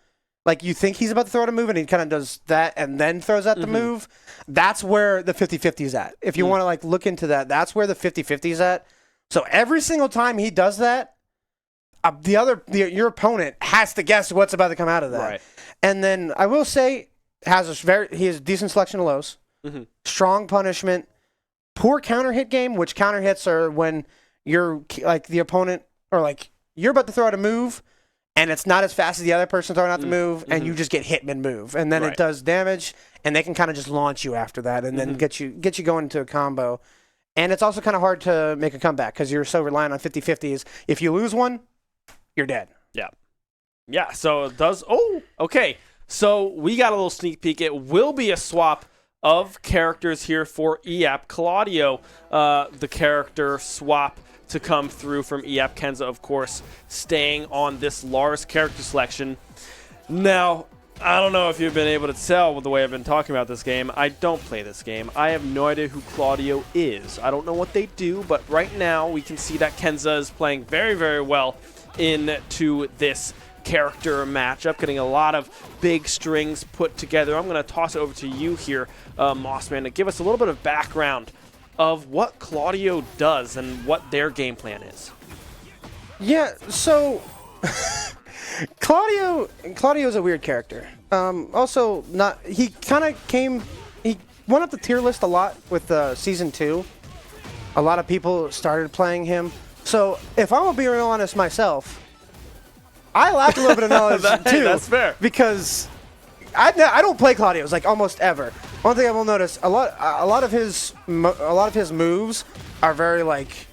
you think he's about to throw out a move and he kind of does that and then throws out the move. That's where the 50-50 is at. If you want to look into that, that's where the 50-50 is at. So every single time he does that, your opponent has to guess what's about to come out of that. Right. And then I will say he has a decent selection of lows, strong punishment, poor counter hit game, which counter hits are when you're the opponent or you're about to throw out a move and it's not as fast as the other person throwing out the move and you just get hit mid-move and then it does damage and they can kind of just launch you after that and then get you going into a combo. And it's also kind of hard to make a comeback because you're so reliant on 50-50s. If you lose one, you're dead. Yeah, so it does. Oh, okay. So we got a little sneak peek. It will be a swap of characters here for EAP. Claudio, the character swap to come through from EAP. Kenza, of course, staying on this Lars character selection. Now, I don't know if you've been able to tell with the way I've been talking about this game. I don't play this game. I have no idea who Claudio is. I don't know what they do, but right now we can see that Kenza is playing very, very well into this character matchup, getting a lot of big strings put together. I'm going to toss it over to you here, Mossman, to give us a little bit of background of what Claudio does and what their game plan is. Yeah, so Claudio's a weird character. Also, he went up the tier list a lot with Season 2. A lot of people started playing him. So, if I'm going to be real honest myself, I lacked a little bit of knowledge too. That's fair. Because I don't play Claudio's like almost ever. One thing I will notice, a lot of his moves are very like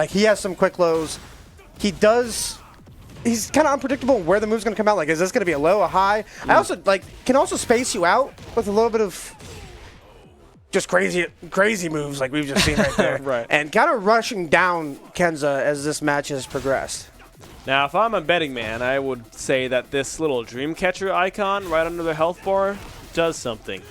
he has some quick lows. He's kind of unpredictable where the move's going to come out. Like, is this going to be a low, a high? I also can also space you out with a little bit of just crazy moves like we've just seen right there. Right. And kind of rushing down Kenza as this match has progressed. Now, if I'm a betting man, I would say that this little Dreamcatcher icon right under the health bar does something.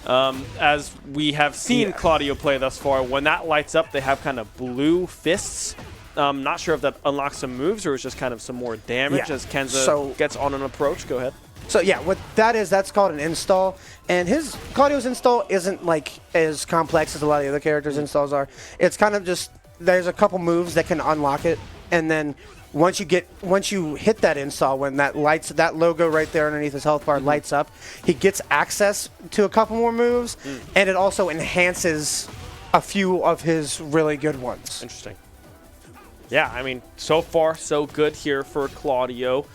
As we have seen Claudio play thus far, when that lights up, they have kind of blue fists. Not sure if that unlocks some moves or it's just kind of some more damage as Kenza gets on an approach. Go ahead. So yeah, what that is, that's called an install. And Claudio's install isn't like as complex as a lot of the other characters' installs are. It's kind of just, there's a couple moves that can unlock it. And then once you hit that install, when that logo right there underneath his health bar lights up, he gets access to a couple more moves, and it also enhances a few of his really good ones. Interesting. Yeah, I mean, so far so good here for Claudio.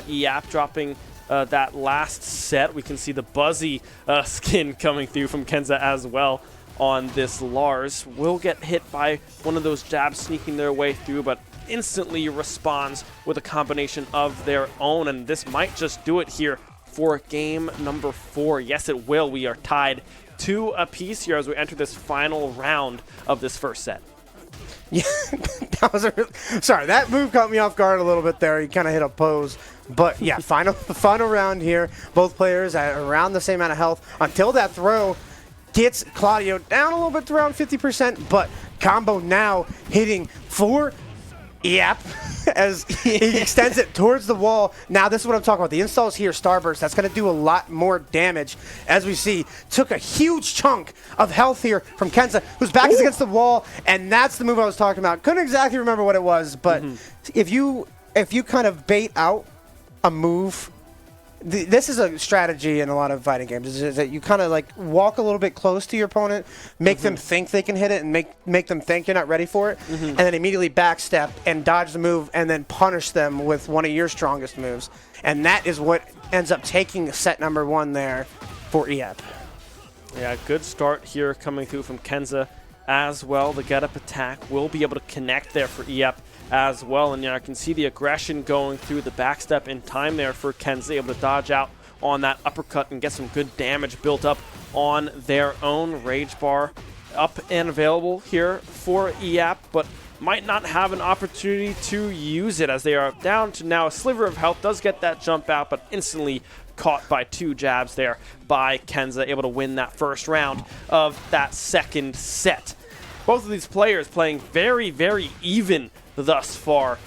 EAP dropping that last set. We can see the Buzzy skin coming through from Kenza as well on this Lars. Will get hit by one of those jabs sneaking their way through, but instantly responds with a combination of their own, and this might just do it here for game number 4. Yes, it will. We are tied 2 apiece here as we enter this final round of this first set. Yeah, sorry, that move caught me off guard a little bit there. He kind of hit a pose. But yeah, the final round here. Both players at around the same amount of health until that throw gets Claudio down a little bit to around 50%, but combo now hitting for as he extends it towards the wall. Now, this is what I'm talking about. The installs here, Starburst, that's going to do a lot more damage. As we see, took a huge chunk of health here from Kenza, whose back is against the wall, and that's the move I was talking about. Couldn't exactly remember what it was, but if you kind of bait out a move, this is a strategy in a lot of fighting games, is that you kind of like walk a little bit close to your opponent, make them think they can hit it, and make them think you're not ready for it, and then immediately backstep and dodge the move and then punish them with one of your strongest moves. And that is what ends up taking set number 1 there for EAP. Yeah, good start here coming through from Kenza as well. The get-up attack will be able to connect there for EAP as well, and I can see the aggression going through the backstep in time there for Kenza, able to dodge out on that uppercut and get some good damage built up on their own. Rage bar up and available here for EAP, but might not have an opportunity to use it as they are down to now a sliver of health. Does get that jump out, but instantly caught by 2 jabs there by Kenza, able to win that first round of that second set. Both of these players playing very, very even thus far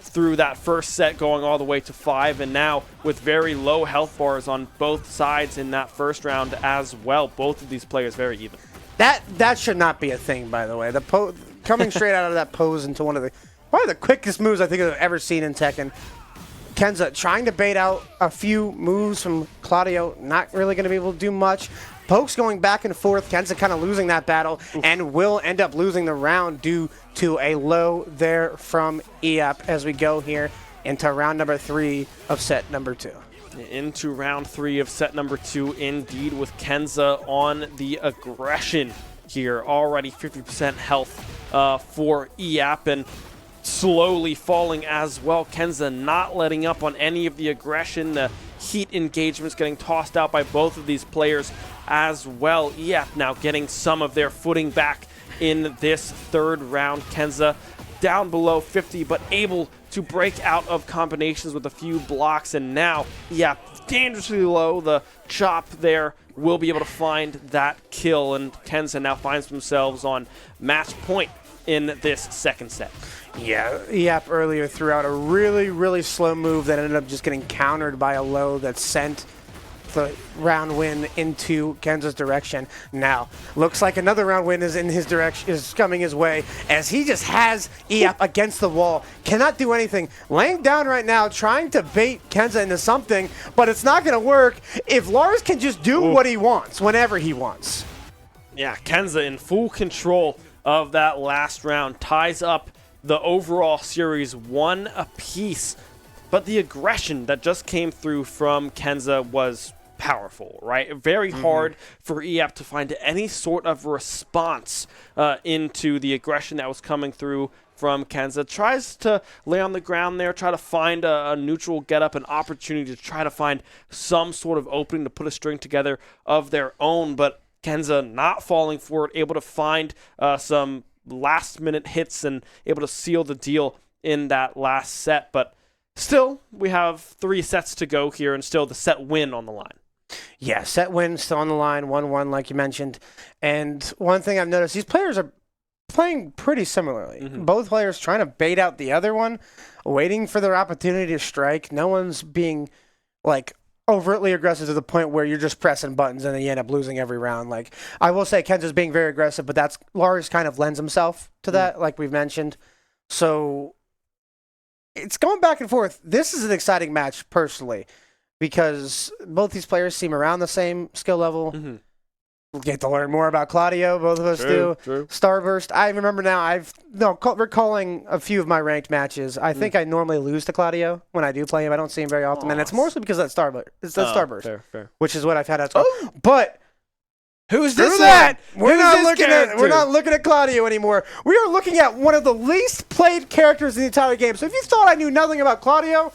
through that first set, going all the way to 5, and now with very low health bars on both sides in that first round as well. Both of these players very even. That should not be a thing, by the way. Coming straight out of that pose into one of probably the quickest moves I think I've ever seen in Tekken. Kenza trying to bait out a few moves from Claudio, not really going to be able to do much. Pokes going back and forth. Kenza kind of losing that battle and will end up losing the round due to a low there from EAP as we go here into round number 3 of set number 2. Into round 3 of set number 2, indeed, with Kenza on the aggression here. Already 50% health for EAP, and slowly falling as well. Kenza not letting up on any of the aggression. The heat engagements getting tossed out by both of these players as well. EAP now getting some of their footing back in this third round. Kenza down below 50, but able to break out of combinations with a few blocks, and now EAP dangerously low. The chop there will be able to find that kill, and Kenza now finds themselves on match point in this second set. Yeah, Yap earlier threw out a really, really slow move that ended up just getting countered by a low that sent the round win into Kenza's direction. Now, looks like another round win is in his direction, is coming his way, as he just has Yap against the wall. Cannot do anything. Laying down right now, trying to bait Kenza into something, but it's not going to work if Lars can just do what he wants, whenever he wants. Yeah, Kenza in full control of that last round, ties up the overall series 1 apiece. But the aggression that just came through from Kenza was powerful, right? Very hard for EAP to find any sort of response into the aggression that was coming through from Kenza. Tries to lay on the ground there, try to find a neutral get-up, an opportunity to try to find some sort of opening to put a string together of their own, but Kenza not falling for it, able to find some last-minute hits and able to seal the deal in that last set. But still, we have 3 sets to go here, and still the set win on the line. Yeah, set win still on the line, 1-1 like you mentioned. And one thing I've noticed, these players are playing pretty similarly. Both players trying to bait out the other one, waiting for their opportunity to strike. No one's being like overtly aggressive to the point where you're just pressing buttons and then you end up losing every round. Like, I will say Kenza's being very aggressive, but that's Lars kind of lends himself to that, like we've mentioned. So it's going back and forth. This is an exciting match, personally, because both these players seem around the same skill level. We'll get to learn more about Claudio, both of us do. Starburst, I remember now, recalling a few of my ranked matches. I think I normally lose to Claudio when I do play him. I don't see him very often, and it's mostly because of that Starburst. It's that Starburst, fair. which is what I've had at But Who's this? We're not looking at Claudio anymore. We are looking at one of the least played characters in the entire game. So if you thought I knew nothing about Claudio,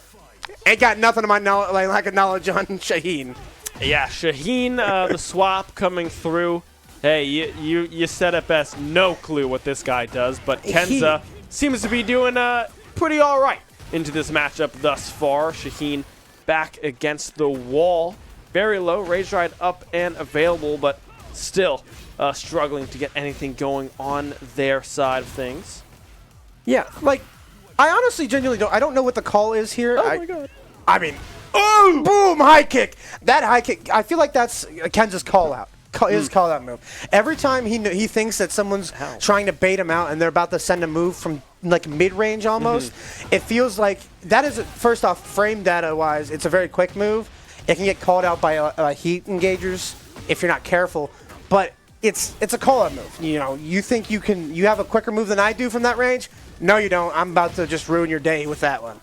ain't got nothing of my lack of knowledge on Shaheen. Yeah, Shaheen, the swap coming through. Hey, you said it best. No clue what this guy does, but Kenza seems to be doing pretty all right into this matchup thus far. Shaheen back against the wall. Very low, Rage Ride up and available, but still struggling to get anything going on their side of things. Yeah, like, I honestly genuinely I don't know what the call is here. Oh my god. I mean, boom, high kick. That high kick, I feel like that's Kenza's call out. His call out move. Every time he thinks that someone's trying to bait him out and they're about to send a move from like mid-range almost, it feels like that is, first off, frame data-wise, it's a very quick move. It can get called out by heat engagers if you're not careful, but it's a call-out move. You know, you think you have a quicker move than I do from that range? No, you don't. I'm about to just ruin your day with that one.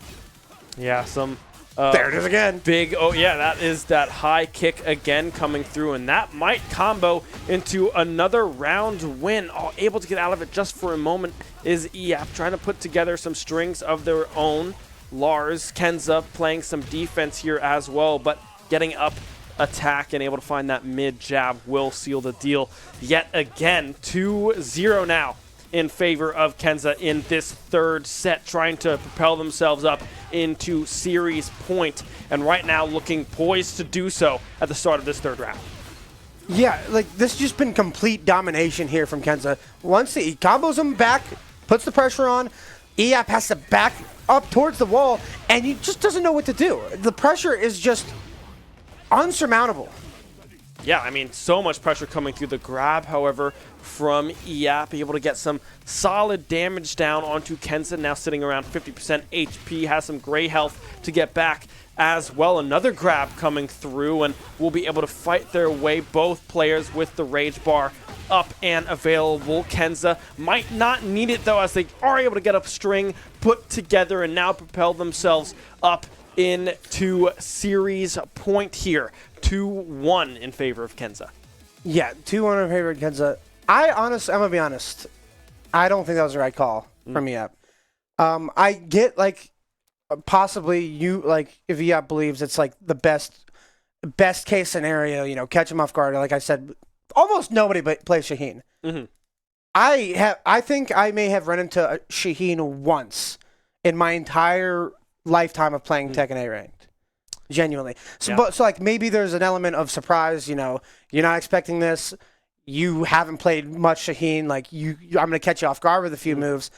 Yeah, some there it is again. Big, that is that high kick again coming through, and that might combo into another round win. Able to get out of it just for a moment is EAP, trying to put together some strings of their own. Lars, Kenza playing some defense here as well, but getting up attack and able to find that mid jab will seal the deal yet again. 2-0 now in favor of Kenza in this third set, trying to propel themselves up into series point, and right now looking poised to do so at the start of this third round. Yeah, like, this just been complete domination here from Kenza. Once he combos him back, puts the pressure on, EAP has to back up towards the wall, and he just doesn't know what to do. The pressure is just unsurmountable. Yeah, I mean, so much pressure coming through the grab, however, from EAP, able to get some solid damage down onto Kenza, now sitting around 50% HP, has some gray health to get back as well. Another grab coming through, and will be able to fight their way, both players with the Rage Bar up and available. Kenza might not need it, though, as they are able to get a string put together and now propel themselves up into series point here. 2-1 in favor of Kenza. Yeah, 2-1 in favor of Kenza. I'm going to be honest. I don't think that was the right call from EAP. I get, like, possibly if EAP believes it's, like, the best case scenario, you know, catch him off guard. Like I said, almost nobody plays Shaheen. I think I may have run into Shaheen once in my entire lifetime of playing Tekken 8 ranked. genuinely. So, Yeah. so like maybe there's an element of surprise. You know, you're not expecting this. You haven't played much Shaheen. Like I'm gonna catch you off guard with a few moves.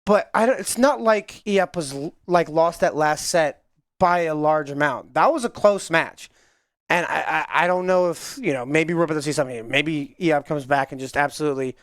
But it's not like EF was like lost that last set by a large amount. That was a close match. And I don't know if, maybe we're about to see something. Maybe EF comes back and just absolutely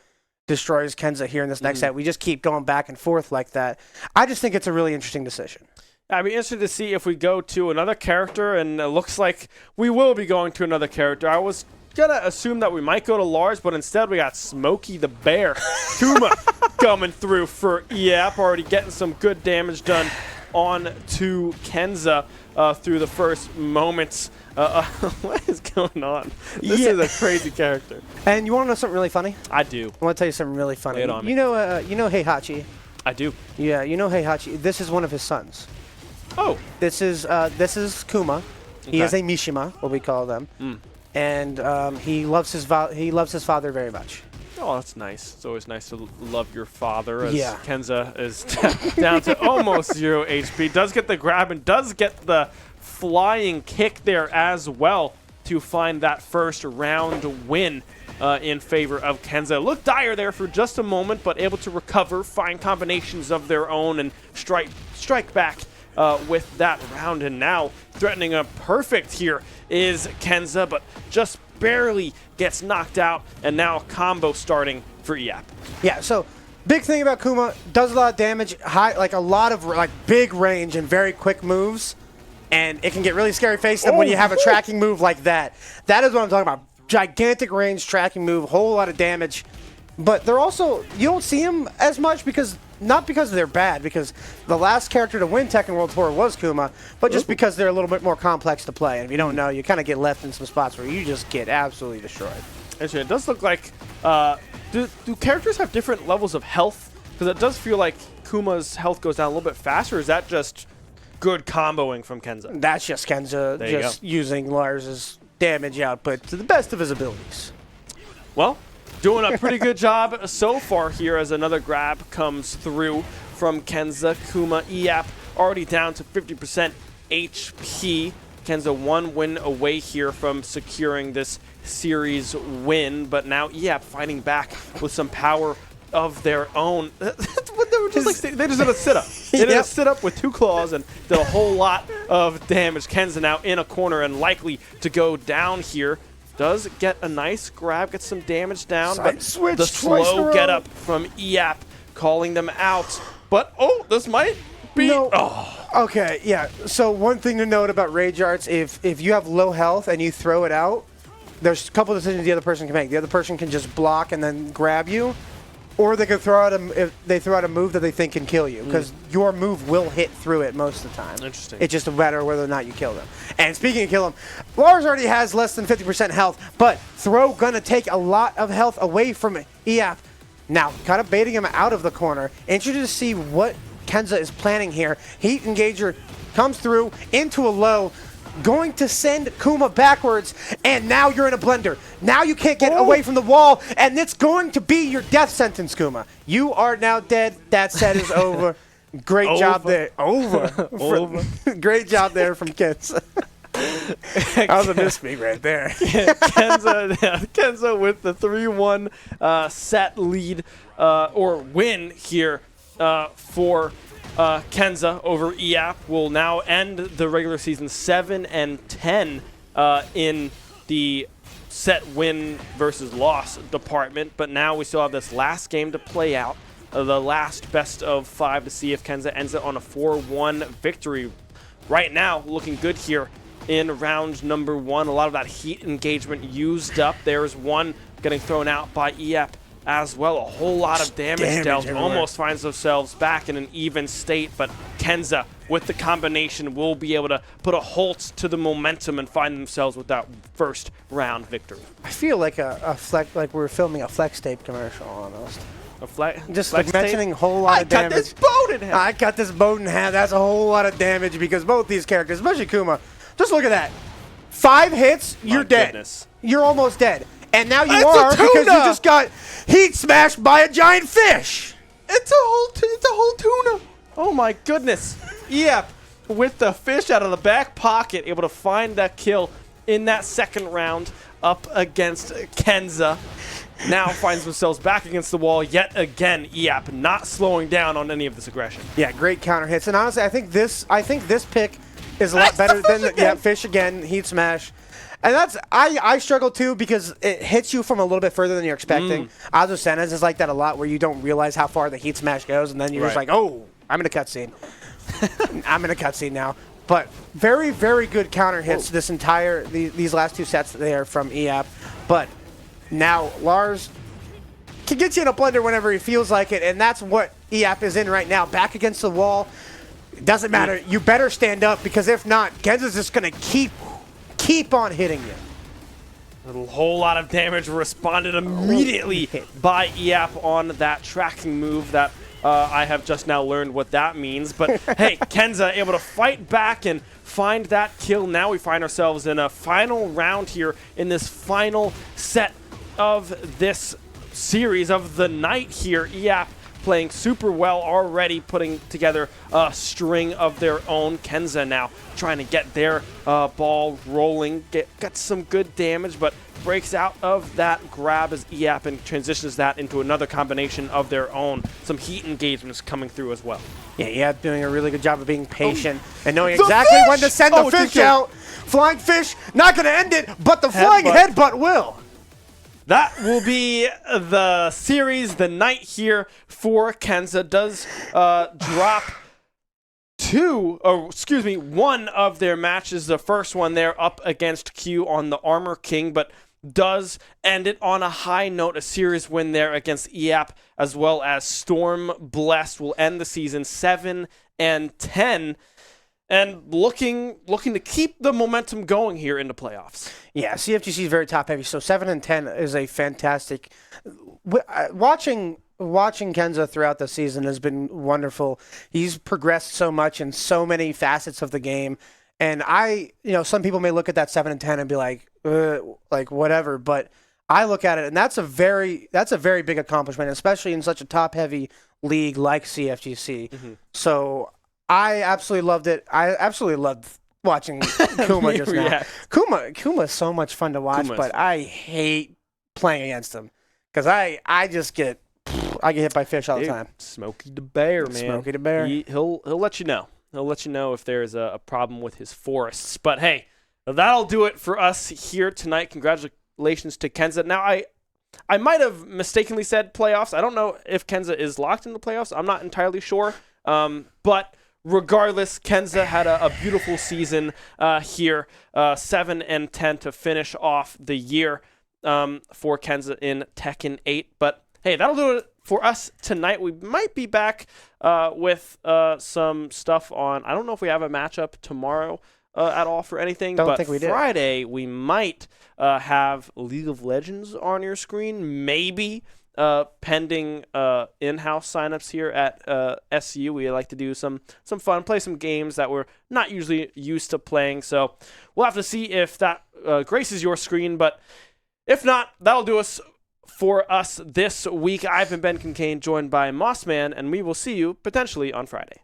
destroys Kenza here in this next set. We just keep going back and forth like that. I just think it's a really interesting decision. I'd be interested to see if we go to another character, and it looks like we will be going to another character. I was going to assume that we might go to Lars, but instead we got Smokey the Bear. Kuma coming through for EF, already getting some good damage done on to Kenza through the first moments. What is going on? This is a crazy character. And you want to know something really funny? I do. I want to tell you something really funny. Lay it on me. You know Heihachi? I do. Yeah, you know Heihachi. This is one of his sons. Oh. This is Kuma. He is a Mishima, what we call them. And he loves his father very much. Oh, that's nice. It's always nice to love your father, as Yeah. Kenza is down to almost 0 HP. Does get the grab and does get the flying kick there as well to find that first round win in favor of Kenza. Looked dire there for just a moment, but able to recover, find combinations of their own, and strike back with that round. And now threatening a perfect here is Kenza, but just barely gets knocked out, and now a combo starting for EAP. Yeah, so big thing about Kuma, does a lot of damage, like a lot of big range and very quick moves, and it can get really scary facing when you have a tracking move like that. That is what I'm talking about. Gigantic range tracking move, whole lot of damage. But they're also, you don't see them as much not because they're bad, because the last character to win Tekken World Tour was Kuma, but just because they're a little bit more complex to play. And if you don't know, you kind of get left in some spots where you just get absolutely destroyed. Actually, it does look like, do characters have different levels of health? Because it does feel like Kuma's health goes down a little bit faster. Or is that just good comboing from Kenza? That's just Kenza just using Lars's damage output to the best of his abilities. Well, doing a pretty good job so far here as another grab comes through from Kenza. Kuma, EAP already down to 50% HP. Kenza 1 win away here from securing this series win, but now EAP fighting back with some power of their own. They just did a sit-up. They did a sit-up with 2 claws and did a whole lot of damage. Kenza now in a corner and likely to go down here. Does get a nice grab, gets some damage down, but the slow get up from EAP calling them out. But, this might be... No. Okay, yeah. So one thing to note about Rage Arts, if you have low health and you throw it out, there's a couple decisions the other person can make. The other person can just block and then grab you, or they could throw out a move that they think can kill you, because your move will hit through it most of the time. Interesting. It's just a matter of whether or not you kill them. And speaking of kill them, Lars already has less than 50% health, but Throw gonna take a lot of health away from EF. Now, kind of baiting him out of the corner. Interested to see what Kenza is planning here. Heat Engager comes through into a low, going to send Kuma backwards, and now you're in a blender. Now you can't get away from the wall, and it's going to be your death sentence, Kuma. You are now dead. That set is over. Great job there. Great job there from Kenza. That was a misspeak right there. Kenza with the 3-1 set lead or win here for Kenza over EAP. Will now end the regular season 7-10 in the set win versus loss department. But now we still have this last game to play out, the last best of 5 to see if Kenza ends it on a 4-1 victory. Right now, looking good here in round number 1. A lot of that heat engagement used up. There's one getting thrown out by EAP as well. A whole lot of damage dealt. Almost finds themselves back in an even state, but Kenza with the combination will be able to put a halt to the momentum and find themselves with that first round victory. I feel like like we're filming a flex tape commercial almost. Just flex like mentioning a whole lot of damage. I cut this boat in half. I cut this boat in half. That's a whole lot of damage because both these characters, especially Kuma, just look at that. 5 hits, you're dead. Goodness. You're almost dead. And now you are because you just got heat smashed by a giant fish. It's a whole tuna. Oh my goodness. Yep. with the fish out of the back pocket, able to find that kill in that second round up against Kenza. Now finds themselves back against the wall yet again. EAP not slowing down on any of this aggression. Yeah, great counter hits. And honestly, I think this pick is a lot better than fish again, heat smash. And that's I struggle too because it hits you from a little bit further than you're expecting. Azucena's is like that a lot where you don't realize how far the heat smash goes and then you're just like, oh, I'm in a cutscene. I'm in a cutscene now. But very, very good counter hits these last two sets there from EAP. But now Lars can get you in a blender whenever he feels like it, and that's what EAP is in right now. Back against the wall. It doesn't matter. You better stand up because if not, Genza's just going to keep on hitting you. A whole lot of damage responded immediately by EAP on that tracking move that I have just now learned what that means. But hey, Kenza able to fight back and find that kill. Now we find ourselves in a final round here in this final set of this series of the night here. EAP playing super well already, putting together a string of their own. Kenza now trying to get their ball rolling, got some good damage, but breaks out of that grab as EAP and transitions that into another combination of their own. Some heat engagements coming through as well. Yeah, EAP doing a really good job of being patient and knowing exactly when to send the fish out. Flying fish, not going to end it, but the flying headbutt will. That will be the series, the night here for Kenza. Does drop one of their matches. The first one there up against Q on the Armor King, but does end it on a high note. A series win there against EAP, as well as Storm Blessed will end the season 7-10. And looking to keep the momentum going here into playoffs. Yeah, CFGC is very top heavy, so 7-10 is a fantastic. Watching Kenza throughout the season has been wonderful. He's progressed so much in so many facets of the game, and some people may look at that 7-10 and be like whatever, but I look at it and that's a very big accomplishment, especially in such a top heavy league like CFGC. Mm-hmm. So I absolutely loved it. I absolutely loved watching Kuma just now. Kuma's so much fun to watch, but I hate playing against him because I get hit by fish all the time. Smokey the Bear, man. Smokey the Bear. He'll let you know. He'll let you know if there's a problem with his forests. But hey, that'll do it for us here tonight. Congratulations to Kenza. Now I might have mistakenly said playoffs. I don't know if Kenza is locked in the playoffs. I'm not entirely sure. But regardless, Kenza had a beautiful season here, 7-10 to finish off the year for Kenza in Tekken 8. But hey, that'll do it for us tonight. We might be back with some stuff on. I don't know if we have a matchup tomorrow at all for anything. Don't think we did. Friday we might have League of Legends on your screen, maybe. Pending in-house signups here at SU. We like to do some fun, play some games that we're not usually used to playing. So we'll have to see if that graces your screen. But if not, that'll do us for us this week. I've been Ben Kincaid, joined by Mossman, and we will see you potentially on Friday.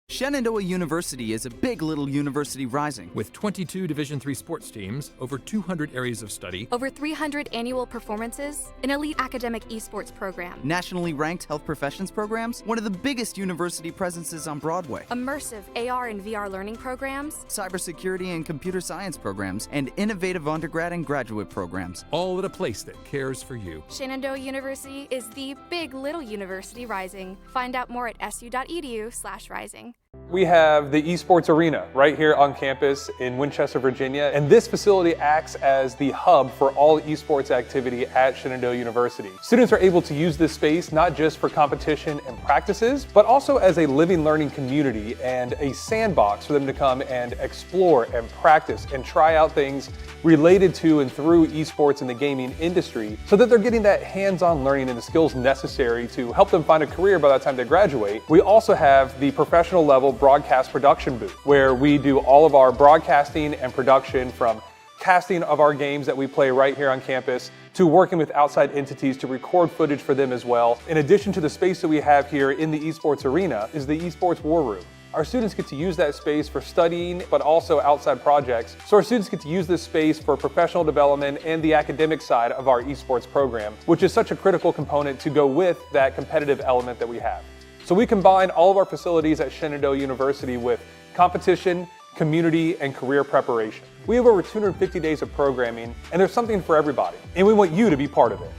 Shenandoah University is a big little university rising. With 22 Division III sports teams, over 200 areas of study, over 300 annual performances, an elite academic esports program, nationally ranked health professions programs, one of the biggest university presences on Broadway, immersive AR and VR learning programs, cybersecurity and computer science programs, and innovative undergrad and graduate programs. all at a place that cares for you. Shenandoah University is the big little university rising. Find out more at su.edu/rising. We have the Esports Arena right here on campus in Winchester, Virginia, and this facility acts as the hub for all esports activity at Shenandoah University. Students are able to use this space not just for competition and practices, but also as a living learning community and a sandbox for them to come and explore and practice and try out things related to and through esports in the gaming industry so that they're getting that hands-on learning and the skills necessary to help them find a career by the time they graduate. We also have the professional level broadcast production booth where we do all of our broadcasting and production, from casting of our games that we play right here on campus to working with outside entities to record footage for them as well. In addition to the space that we have here in the Esports Arena is the Esports War Room. our students get to use that space for studying, but also outside projects. So our students get to use this space for professional development and the academic side of our esports program, which is such a critical component to go with that competitive element that we have. So we combine all of our facilities at Shenandoah University with competition, community, and career preparation. We have over 250 days of programming, and there's something for everybody, and we want you to be part of it.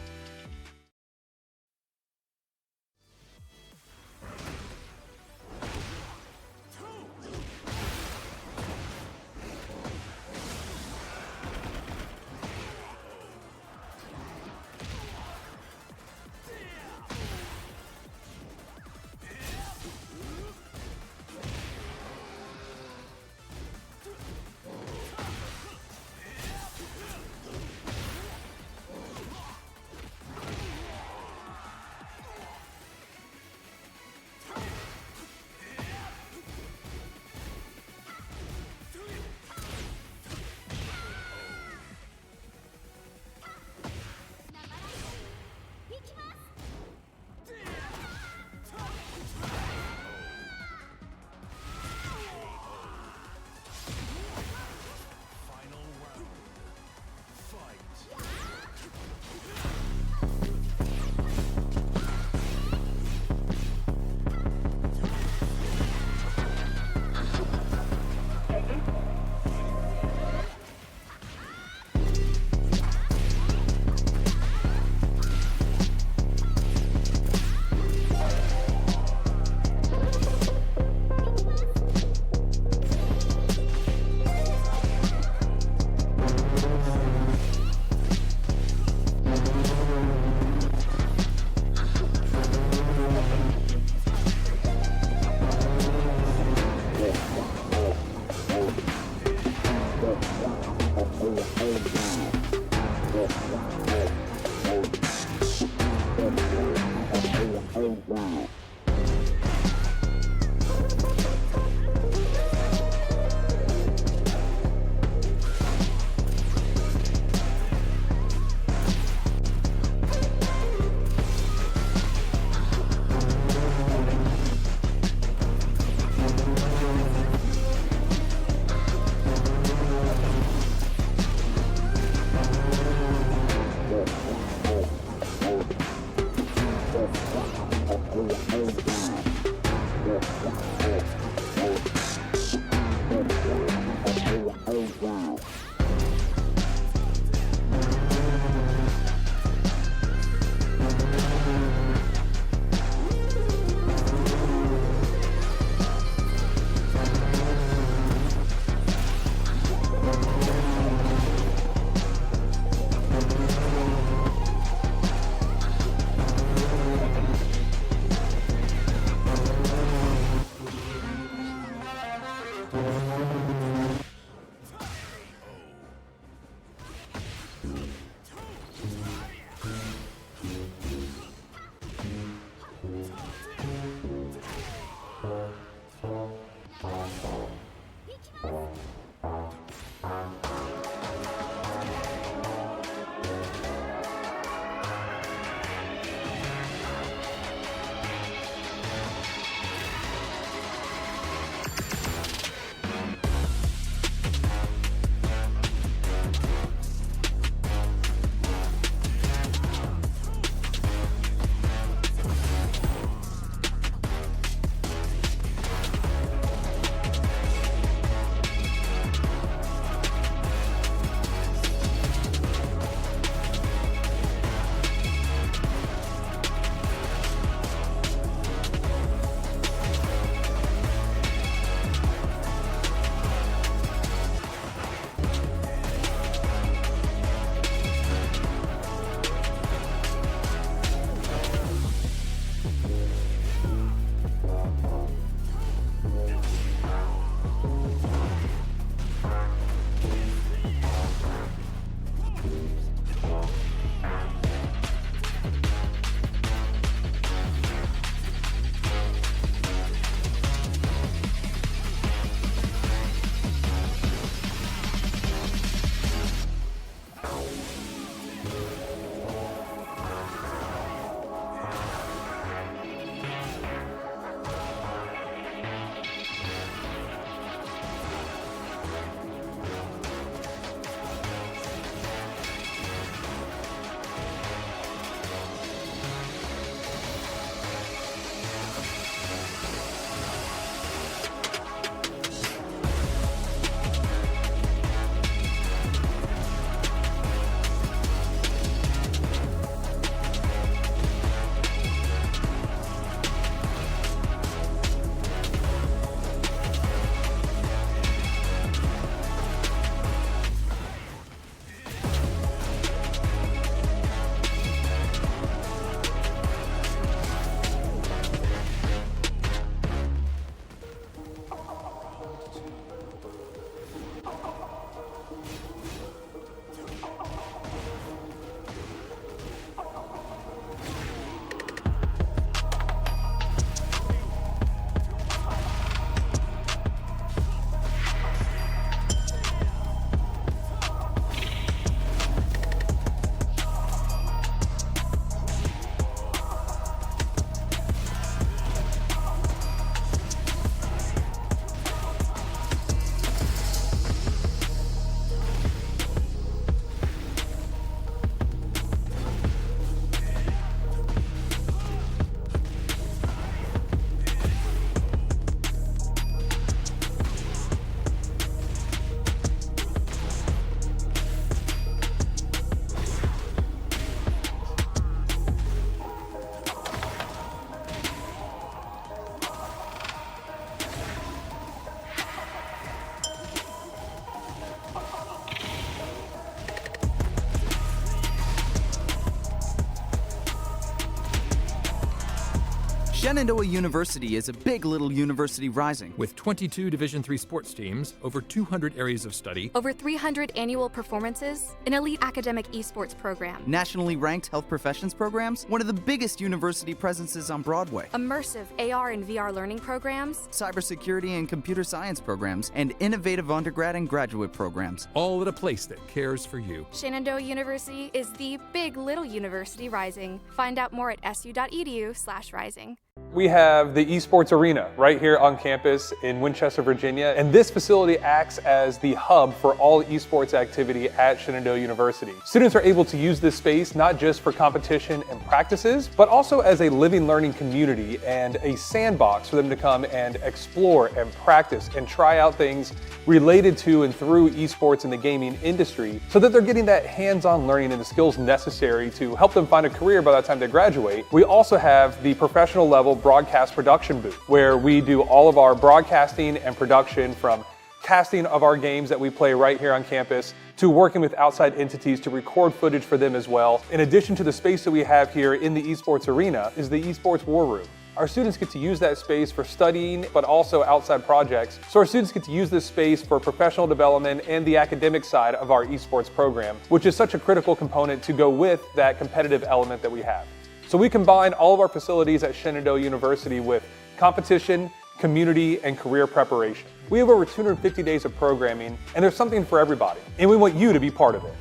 Shenandoah University is a big little university rising. With 22 Division III sports teams, over 200 areas of study, Over 300 annual performances, an elite academic esports program, Nationally ranked health professions programs, one of the biggest university presences on Broadway, immersive AR and VR learning programs, cybersecurity and computer science programs, and innovative undergrad and graduate programs. all at a place that cares for you. Shenandoah University is the big little university rising. Find out more at su.edu/rising. We have the Esports Arena right here on campus in Winchester, Virginia, and this facility acts as the hub for all esports activity at Shenandoah University. Students are able to use this space not just for competition and practices, but also as a living learning community and a sandbox for them to come and explore and practice and try out things related to and through esports in the gaming industry so that they're getting that hands-on learning and the skills necessary to help them find a career by the time they graduate. We also have the professional level broadcast production booth where we do all of our broadcasting and production, from casting of our games that we play right here on campus to working with outside entities to record footage for them as well. In addition to the space that we have here in the Esports Arena is the Esports War Room. Our students get to use that space for studying, but also outside projects. So our students get to use this space for professional development and the academic side of our esports program, which is such a critical component to go with that competitive element that we have. So we combine all of our facilities at Shenandoah University with competition, community, and career preparation. We have over 250 days of programming, and there's something for everybody, and we want you to be part of it.